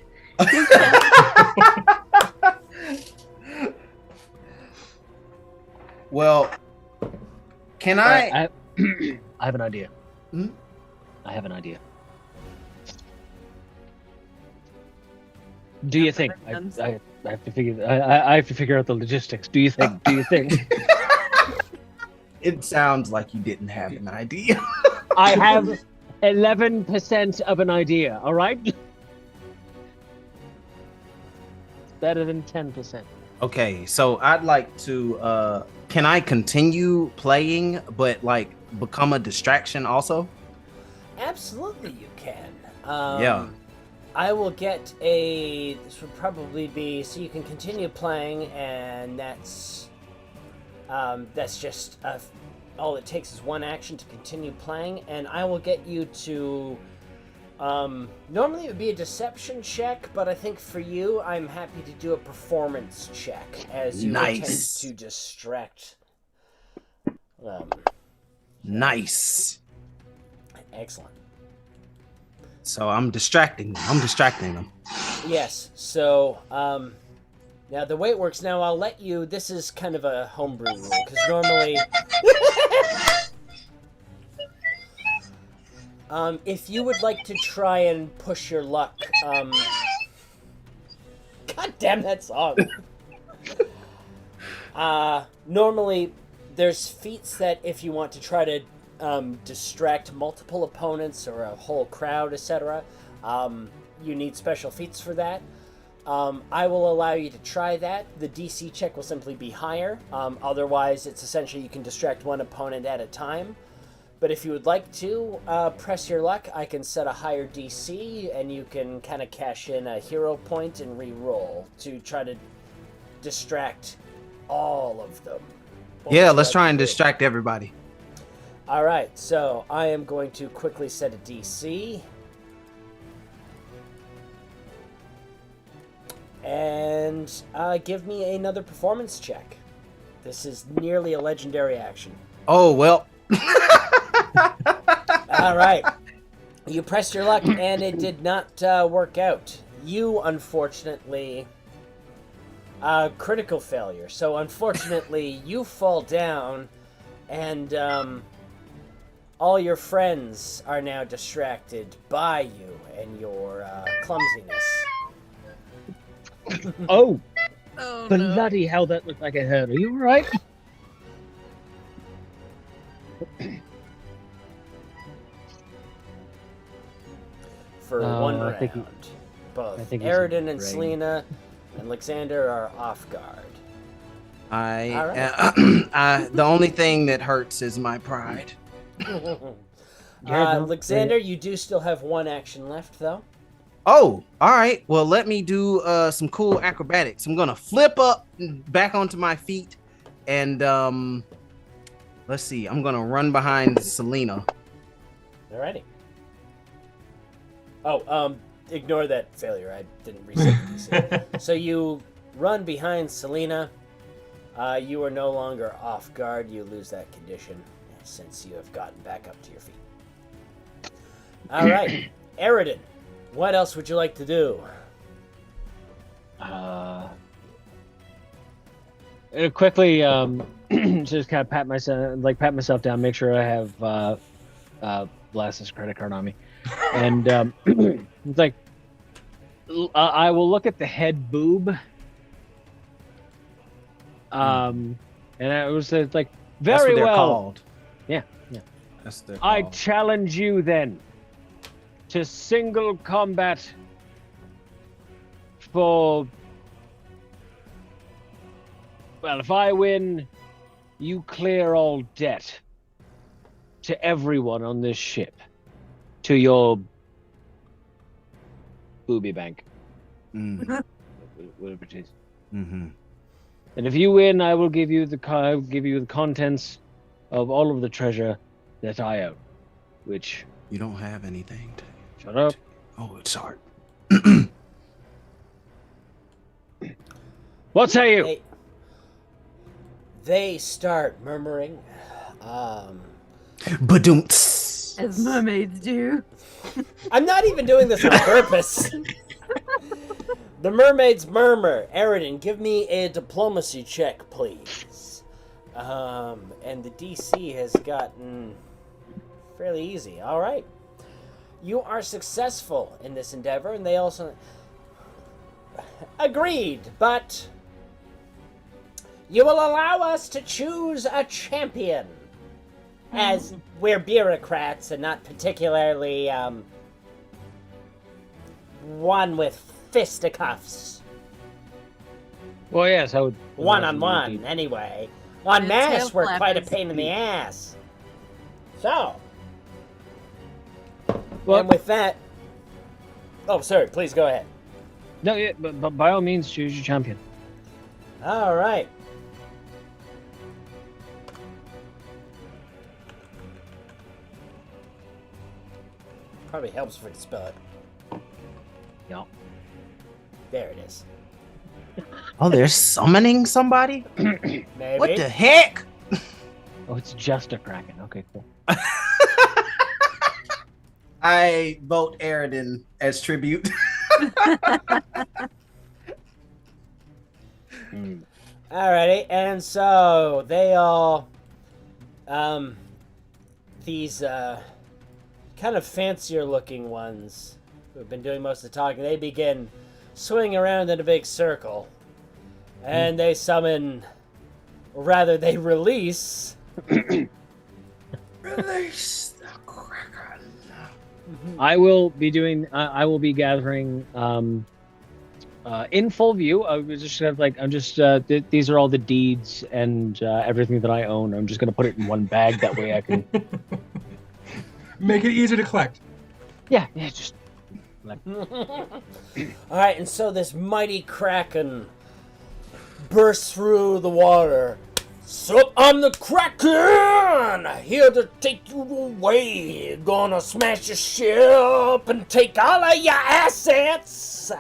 Well, can I? I have an idea. Hmm? I have an idea. Do you think? I have to figure. I have to figure out the logistics. Do you think? Do you think? It sounds like you didn't have an idea. I have 11% of an idea. All right. Better than 10%. Okay, so I'd like to. Can I continue playing, but like become a distraction also? Absolutely, you can. Yeah. I will get a. This would probably be so you can continue playing, and that's just all it takes is one action to continue playing, and I will get you to. Normally it would be a deception check, but I think for you, I'm happy to do a performance check as you attempt to distract. Nice. Excellent. So I'm distracting them. Yes. So, now the way it works now, I'll let you. This is kind of a homebrew rule because normally, if you would like to try and push your luck, God damn that song. Normally, there's feats that if you want to try to distract multiple opponents or a whole crowd, etc., you need special feats for that. I will allow you to try that. The DC check will simply be higher. Otherwise, it's essentially you can distract one opponent at a time. But if you would like to press your luck, I can set a higher DC, and you can kind of cash in a hero point and re-roll to try to distract all of them. Yeah, let's try and distract everybody. All right, so I am going to quickly set a DC. And give me another performance check. This is nearly a legendary action. Oh, well. All right. You pressed your luck, and it did not work out. You, unfortunately, critical failure. So, unfortunately, you fall down, and all your friends are now distracted by you and your clumsiness. Oh, Oh, bloody hell! That looked like it hurt. Are you all right? For one I round. think Both think he's Aridin and brain. Selena and Alexander are off guard. The only thing that hurts is my pride. Alexander, you do still have one action left, though. Oh, all right. Well, let me do some cool acrobatics. I'm gonna flip up back onto my feet, and let's see. I'm gonna run behind Selena. Alrighty. Oh, ignore that failure. I didn't reset the DC. So you run behind Selena. You are no longer off guard. You lose that condition since you have gotten back up to your feet. All right, Aridin, what else would you like to do? Quickly, just kind of pat myself down, make sure I have Blas's credit card on me, and it's like I will look at the head boob, and I was like, very That's what they're well. called. Yeah. That's their I call. challenge you then to single combat for. Well, if I win, you clear all debt to everyone on this ship, to your booby bank, Mm. whatever it is. Mm-hmm. And if you win, I will give you the contents of all of the treasure that I own, which. You don't have anything. Shut up. Oh, it's hard. What say you? Hey, they start murmuring. Badoomts. As mermaids do. I'm not even doing this on purpose. The mermaids murmur. Eridan, give me a diplomacy check, please. And the DC has gotten fairly easy. All right. You are successful in this endeavor, and they also agreed, but you will allow us to choose a champion, as we're bureaucrats and not particularly one with fisticuffs. Well, yes, I would. One-on-one, anyway. On And mass, tail we're quite a flappers. pain in the ass. So, Well, and with that... Oh, sorry, please go ahead. no, yeah, but by all means, choose your champion. All right. Probably helps if we can spell it. Yeah. There it is. Oh, they're summoning somebody? Maybe. What the heck? Oh, it's just a kraken. Okay, cool. I vote Eridan as tribute. Alrighty, and so they all, these kind of fancier looking ones who have been doing most of the talking, they begin swinging around in a big circle, and they summon, or rather, they release. Release the Kraken. I will be doing. I will be gathering in full view. I was just kind of like, I'm just. These are all the deeds and everything that I own. I'm just gonna put it in one bag. That way I can. Make it easier to collect. Yeah, just. Alright, and so this mighty kraken bursts through the water. So I'm the Kraken, here to take you away. Gonna smash your ship and take all of your assets.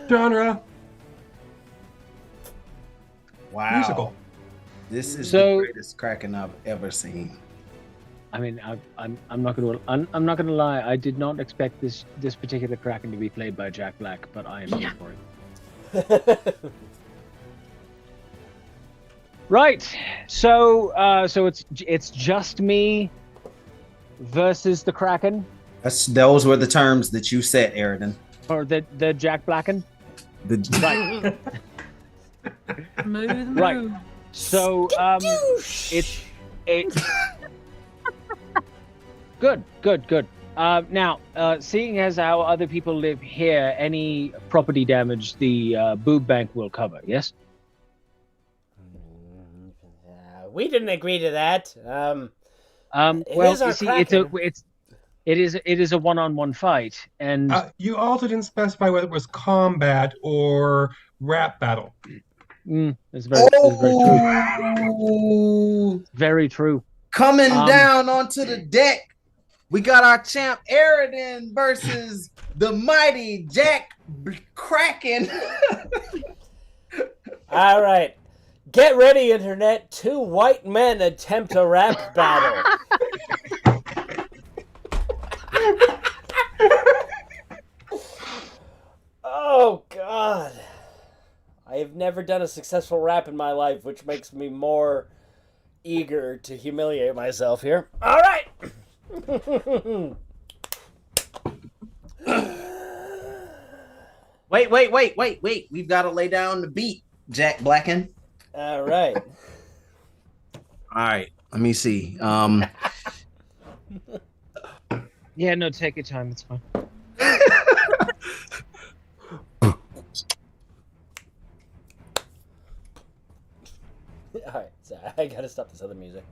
Genre. Wow. Musical. This is So- the greatest Kraken I've ever seen. I mean, I'm not gonna. I'm not gonna lie. I did not expect this particular kraken to be played by Jack Black, but I am here for it. Right. So it's just me versus the kraken, Those were the terms that you set, Eridan. or the Jack Blacken. The Smooth Right. move. So it's good. Now, seeing as how other people live here, any property damage the boob bank will cover. Yes. We didn't agree to that. Well, is our you see, kraken. it is a one-on-one fight, and You also didn't specify whether it was combat or rap battle. it's very true. Oh, Very true. coming down onto the deck. We got our champ Eridan versus the mighty Jack Kraken. All right. Get ready, Internet. Two white men attempt a rap battle. Oh, God. I have never done a successful rap in my life, which makes me more eager to humiliate myself here. All right. Wait. We've got to lay down the beat, Jack Blacken. All right. All right. Let me see. Yeah, no, take your time. It's fine. All right. So I got to stop this other music.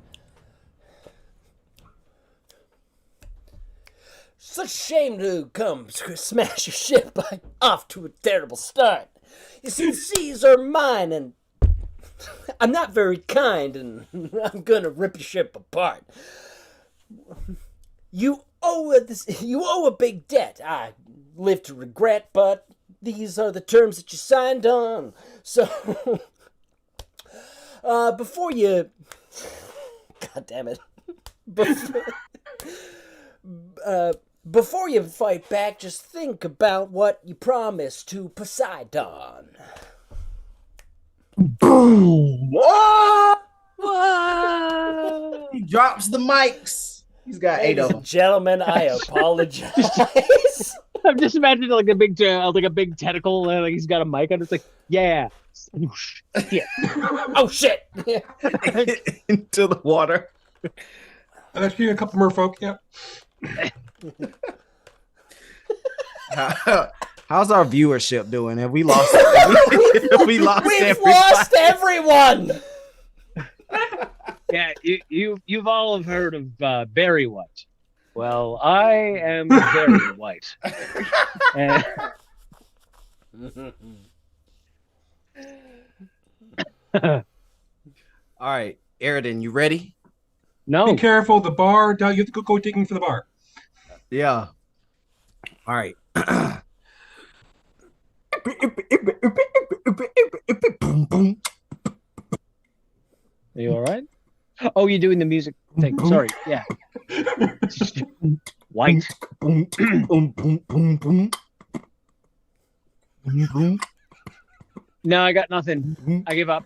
Such a shame to come smash your ship. I'm off to a terrible start. You see, the seas are mine, and I'm not very kind, and I'm gonna rip your ship apart. You owe a big debt. I live to regret, but these are the terms that you signed on. So Before you... God damn it. Before you fight back, just think about what you promised to Poseidon. Boom! Whoa! Whoa! He drops the mics. He's got 8 Ladies of them. and gentlemen, I apologize. I'm just imagining like a big tentacle, like he's got a mic on. It's like, yeah. Yeah. Oh shit! Into the water. Let's be a couple more folk. Yeah. How's our viewership doing? Have we lost? Have we lost We've everybody? lost everyone. Yeah, you've all have heard of Barry White. Well, I am Barry White. And- All right, Aridin, you ready? no, Be careful. The bar. You have to go digging for the bar. Yeah. All right. are you all right? Oh, you're doing the music thing. Sorry. Yeah. White. No, I got nothing. I give up.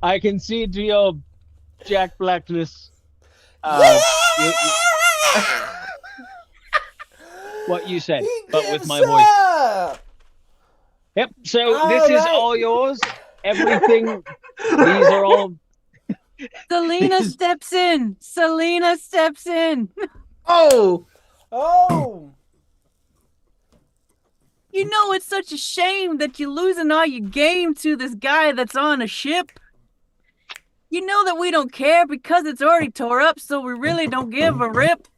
I concede to your Jack Blackness. What you said, but with my voice. Up. Yep. So All this is right. all yours. Everything. These are all. Selena steps in. Selena steps in. Oh, Oh. You know, it's such a shame that you're losing all your game to this guy that's on a ship. You know that we don't care because it's already tore up, so we really don't give a rip.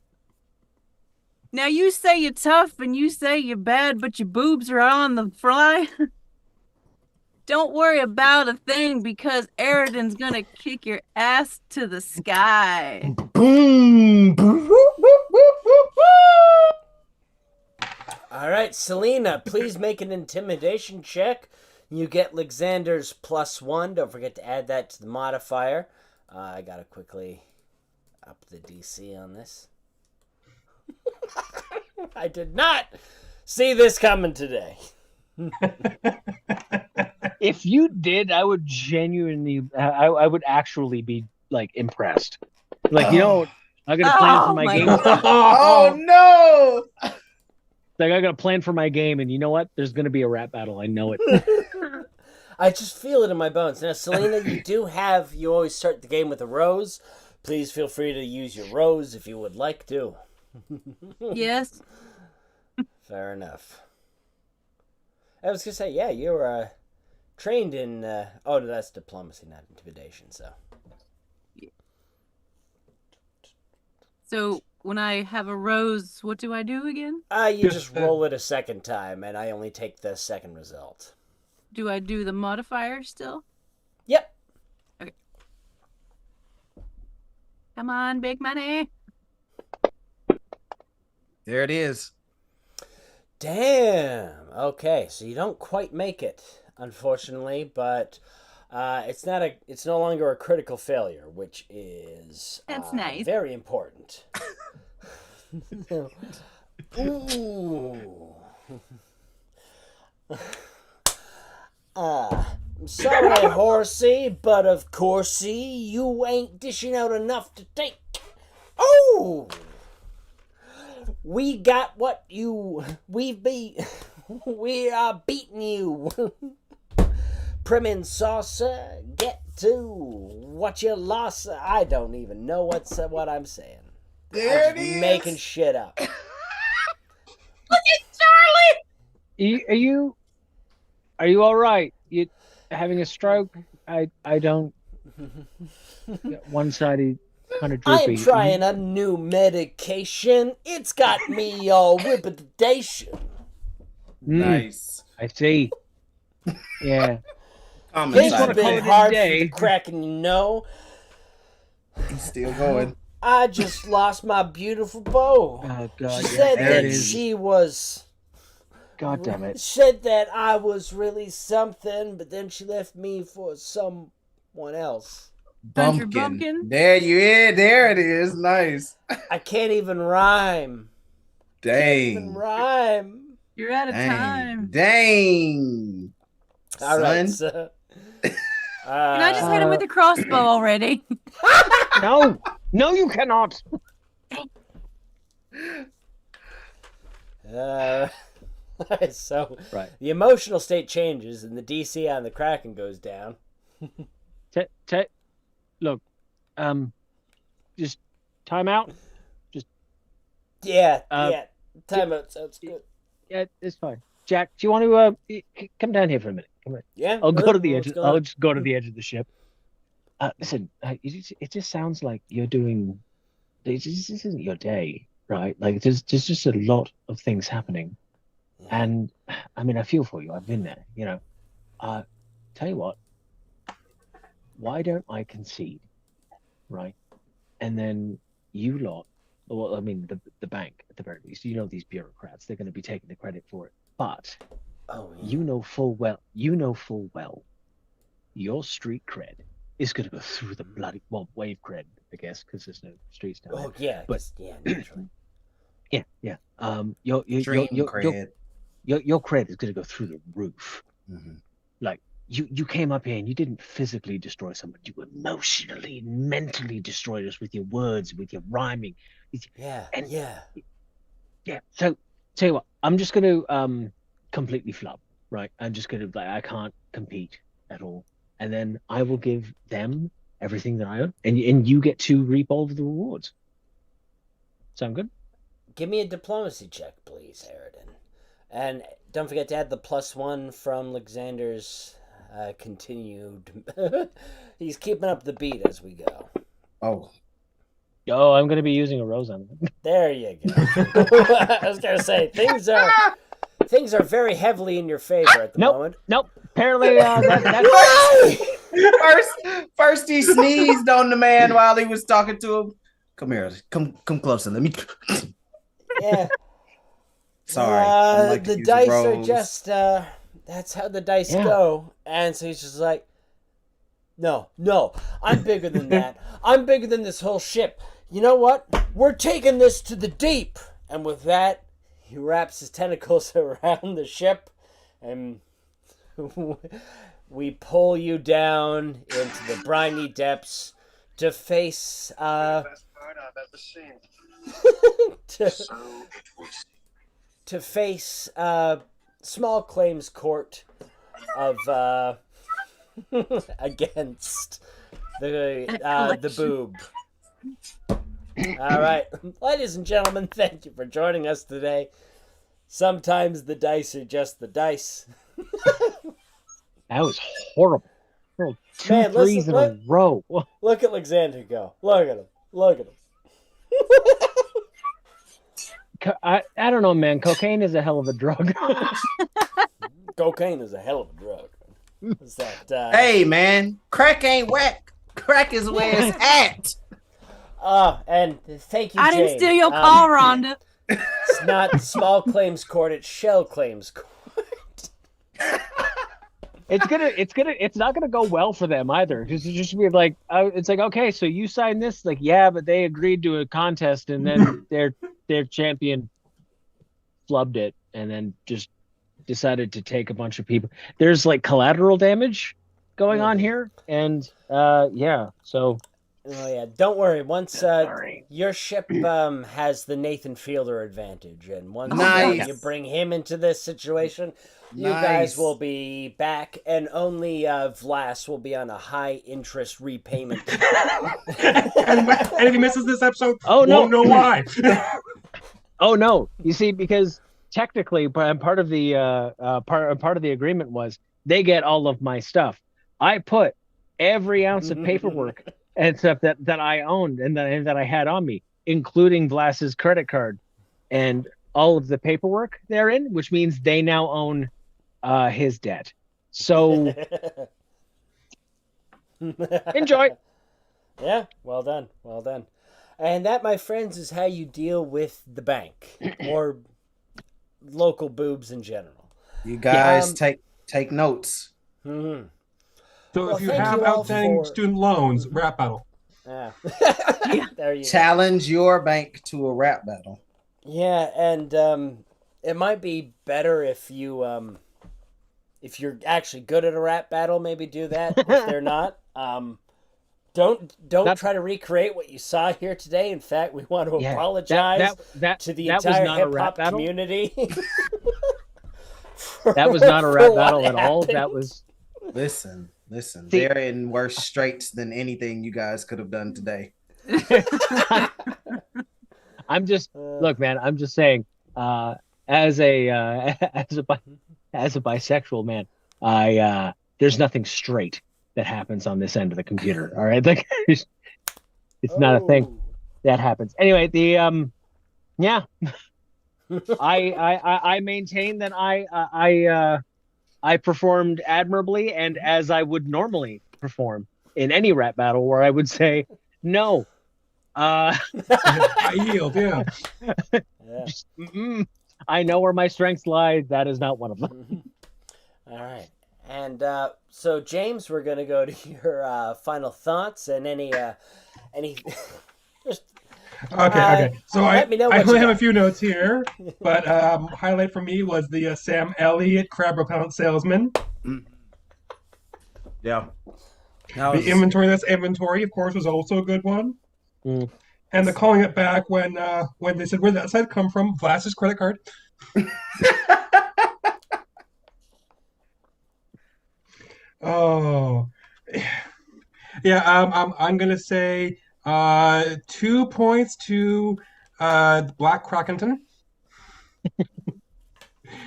Now you say you're tough and you say you're bad, but your boobs are on the fly. Don't worry about a thing because Aridin's gonna kick your ass to the sky. boom! All right, Selena, please make an intimidation check. You get Alexander's +1. Don't forget to add that to the modifier. I gotta quickly up the DC on this. I did not see this coming today. If you did, I would genuinely. I would actually be like impressed. Like, you know, I got a plan for my game. Oh no! Like, I got a plan for my game, and you know what? There's gonna be a rap battle. I know it. I just feel it in my bones. Now, Selena, you always start the game with a rose. Please feel free to use your rose if you would like to. Yes. Fair enough. I was gonna say, yeah, you're trained in. Oh, no, that's diplomacy, not intimidation. So when I have a rose, what do I do again? You just roll it a second time, and I only take the second result. Do I do the modifier still? Yep. Come on, big money. There it is. Damn. Okay, so you don't quite make it, unfortunately, but it's no longer a critical failure, which is That's nice. very important. Ooh. I'm sorry, horsey, but of coursey, you ain't dishing out enough to take. Oh! We got what you... We are beating you. Prim and saucer, get to what you lost. I don't even know what I'm saying. There I'm it is. making shit up. Look at Charlie! Are you all right? You having a stroke? I don't. One-sided kind of droopy. I'm trying a new medication. It's got me all whippedation. Nice. I see. Yeah. Common Things side have wanna call been it a hard day. for the cracking, you know. He's still going. I just lost my beautiful beau. Oh God! She Yeah, said there that it is. she was. God damn it! Said that I was really something, but then she left me for someone else. Country Bumpkin. bumpkin. There you is. There it is. Nice. I can't even rhyme. Can't even Dang. rhyme. You're out of Dang. time. Dang. All right, Son. so, Can I just hit him with the crossbow already? No, no, you cannot. So Right. the emotional state changes and the DC on the Kraken goes down. Look, just time out. Yeah, Uh, yeah. Timeout sounds good. Yeah, it's fine. Jack, do you want to come down here for a minute? Come on. Yeah, I'll go to the what's edge. going I'll on? just go to the edge of the ship. Listen, it just sounds like you're doing. This isn't your day, right? Like there's just a lot of things happening, Yeah. and I mean I feel for you. I've been there, you know. Tell you what. Why don't I concede, right? And then you lot. Well, I mean the bank at the very least. You know these bureaucrats. They're going to be taking the credit for it, but. Oh, yeah. You know full well, your street cred is going to go through the bloody, well, wave cred, I guess, because there's no streets down there. Oh, yeah. But- Yeah, naturally. Yeah. Your Dream cred. cred is going to go through the roof. Mhm. Like you came up here and you didn't physically destroy someone. You emotionally, mentally destroyed us with your words, with your rhyming. Yeah, And- yeah. Yeah. So tell you what, I'm just going to completely flub, right? I'm just going to I can't compete at all, and then I will give them everything that I own, and you get to reap all of the rewards. Sound good? Give me a diplomacy check, please, Aridin. And don't forget to add the +1 from Alexander's continued. He's keeping up the beat as we go. Oh. Oh, I'm going to be using a rose on it. There you go. I was gonna say things are very heavily in your favor at the moment. Nope. Apparently, that's First he sneezed on the man while he was talking to him. Come here. Come closer. Let me. Yeah. Sorry. I like to The use dice rose. are just that's how the dice Yeah. go. And so he's just like, no, I'm bigger than that. I'm bigger than this whole ship. You know what? We're taking this to the deep. And with that, he wraps his tentacles around the ship and we pull you down into the briny depths to face Best part I've ever seen. to face small claims court of against the boob. All right, ladies and gentlemen, thank you for joining us today. Sometimes the dice are just the dice. that was horrible. Oh, two Man, threes in a row. Look at Alexander go. Look at him. I don't know, man. Cocaine is a hell of a drug. Cocaine is a hell of a drug. Is that? Hey man, crack ain't whack. Crack is where it's at. And thank you, I didn't Jane. steal your call, Rhonda. It's not small claims court; it's shell claims court. It's not gonna go well for them either. It's just be like, it's like, okay, so you signed this, like, yeah, but they agreed to a contest, and then their champion flubbed it, and then just decided to take a bunch of people. There's like collateral damage going on here, and yeah, so. Oh yeah, don't worry. Once your ship has the Nathan Fielder advantage, and once Nice. you bring him into this situation, you Nice. guys will be back, and only Vlas will be on a high interest repayment. And if he misses this episode, Oh, no. won't know why. Oh no! You see, because technically, part of the part of the agreement was they get all of my stuff. I put every ounce of paperwork and stuff that I owned and that I had on me, including Vlas's credit card, and all of the paperwork therein, which means they now own his debt. So enjoy. Yeah, well done. And that, my friends, is how you deal with the bank or local boobs in general. You guys take notes. Hmm. So Well, if you thank have you all outstanding for- student loans, rap battle. Yeah. Yeah. There you go. Challenge your bank to a rap battle. Yeah, and it might be better if you if you're actually good at a rap battle, maybe do that. If they're not, don't That's- try to recreate what you saw here today. In fact, we want to Yeah, apologize that to the that was entire not a hip rap hop battle. community. That was not a for rap what battle at all. That happened. was Listen. See- They're in worse straits than anything you guys could have done today. I'm just look, man. I'm just saying, as a as a bisexual man, there's nothing straight that happens on this end of the computer. All right, like, it's not a thing Oh. that happens. Anyway, the yeah, I maintain that I performed admirably and as I would normally perform in any rap battle, where I would say no. I yield, yeah. Yeah. I know where my strengths lie. That is not one of them. All right. And so, James, we're going to go to your final thoughts and any just Okay. So I let me know what only you have a got. few notes here, but highlight for me was the Sam Elliott crab repellent salesman. Yeah. The inventory, of course, was also a good one. Mm. And the calling it back when they said, "Where'd that side come from?" Vlass's credit card. Oh, yeah. I'm gonna say 2 points to Black Krakenton,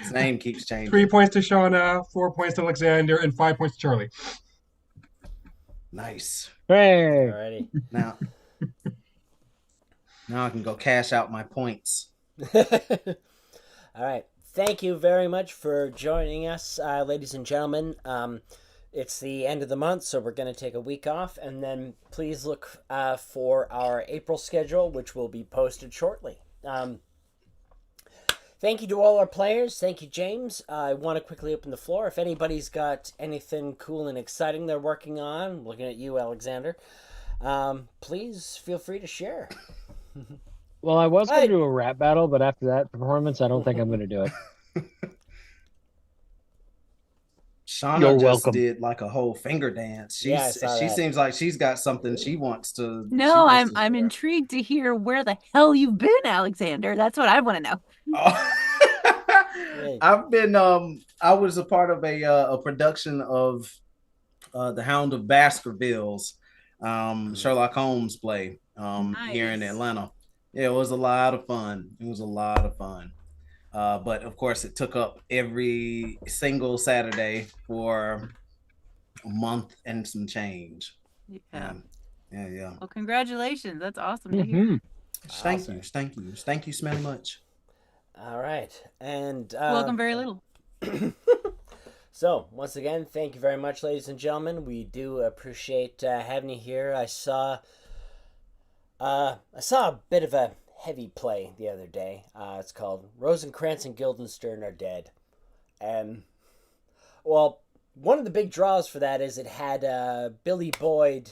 His name keeps changing. 3 points to Shauna, 4 points to Alexander, and 5 points to Charlie. Nice. Hey, Alrighty. Now I can go cash out my points. All right. Thank you very much for joining us, ladies and gentlemen. It's the end of the month, so we're going to take a week off, and then please look for our April schedule, which will be posted shortly. Thank you to all our players. Thank you, James. I want to quickly open the floor. If anybody's got anything cool and exciting they're working on, looking at you, Alexander, please feel free to share. well, I was going Hey. to do a rap battle, but after that performance, I don't think I'm going to do it. Shauna You're just welcome. did like a whole finger dance. Yeah, I saw she that. seems like she's got something she wants to. she No, wants to I'm share. intrigued to hear where the hell you've been, Alexander. That's what I want to know. Oh. I've been I was a part of a production of The Hound of Baskervilles, Sherlock Holmes play here in Nice. Atlanta. Yeah, it was a lot of fun. But of course it took up every single Saturday for a month and some change. Yeah. Yeah. Well, congratulations. That's awesome to hear. Mhm. Thank you smelly much. All right. And Welcome very little. So, once again, thank you very much, ladies and gentlemen. We do appreciate having you here. I saw a bit of a heavy play the other day. It's called Rosencrantz and Guildenstern Are Dead. And, well, one of the big draws for that is it had Billy Boyd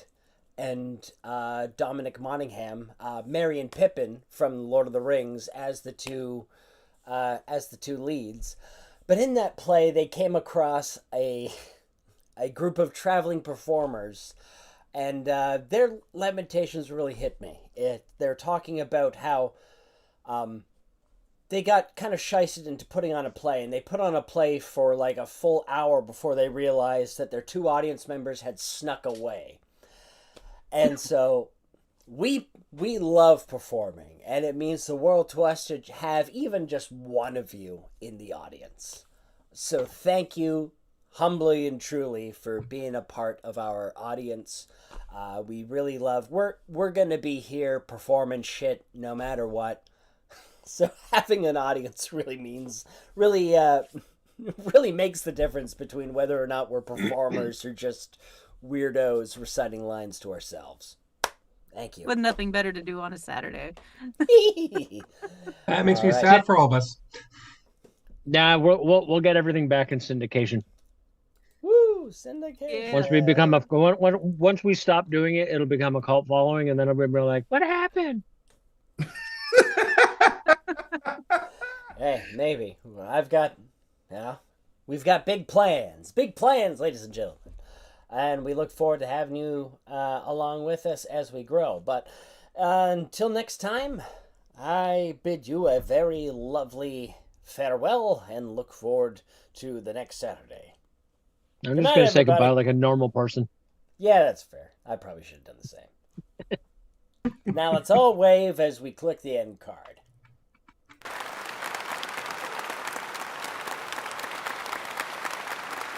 and Dominic Monaghan, Merry and Pippin from Lord of the Rings as the two leads. But in that play, they came across a group of traveling performers, and their lamentations really hit me. They're talking about how they got kind of shysted into putting on a play, and they put on a play for like a full hour before they realized that their two audience members had snuck away. And so we love performing, and it means the world to us to have even just one of you in the audience. So thank you humbly and truly for being a part of our audience. We really love, we're going to be here performing shit no matter what. So having an audience really makes the difference between whether or not we're performers or just weirdos reciting lines to ourselves. Thank you. with nothing better to do on a Saturday. That makes me All right. sad for all of us. Nah, we'll get everything back in syndication. Woo! Syndication. Once we become once we stop doing it, it'll become a cult following, and then everybody will be like, "What happened?" Hey, maybe. We've got big plans, ladies and gentlemen, and we look forward to having you along with us as we grow. But until next time, I bid you a very lovely farewell and look forward to the next Saturday. I'm Good just night, gonna say goodbye everybody. like a normal person. Yeah, that's fair. I probably should have done the same. Now let's all wave as we click the end card.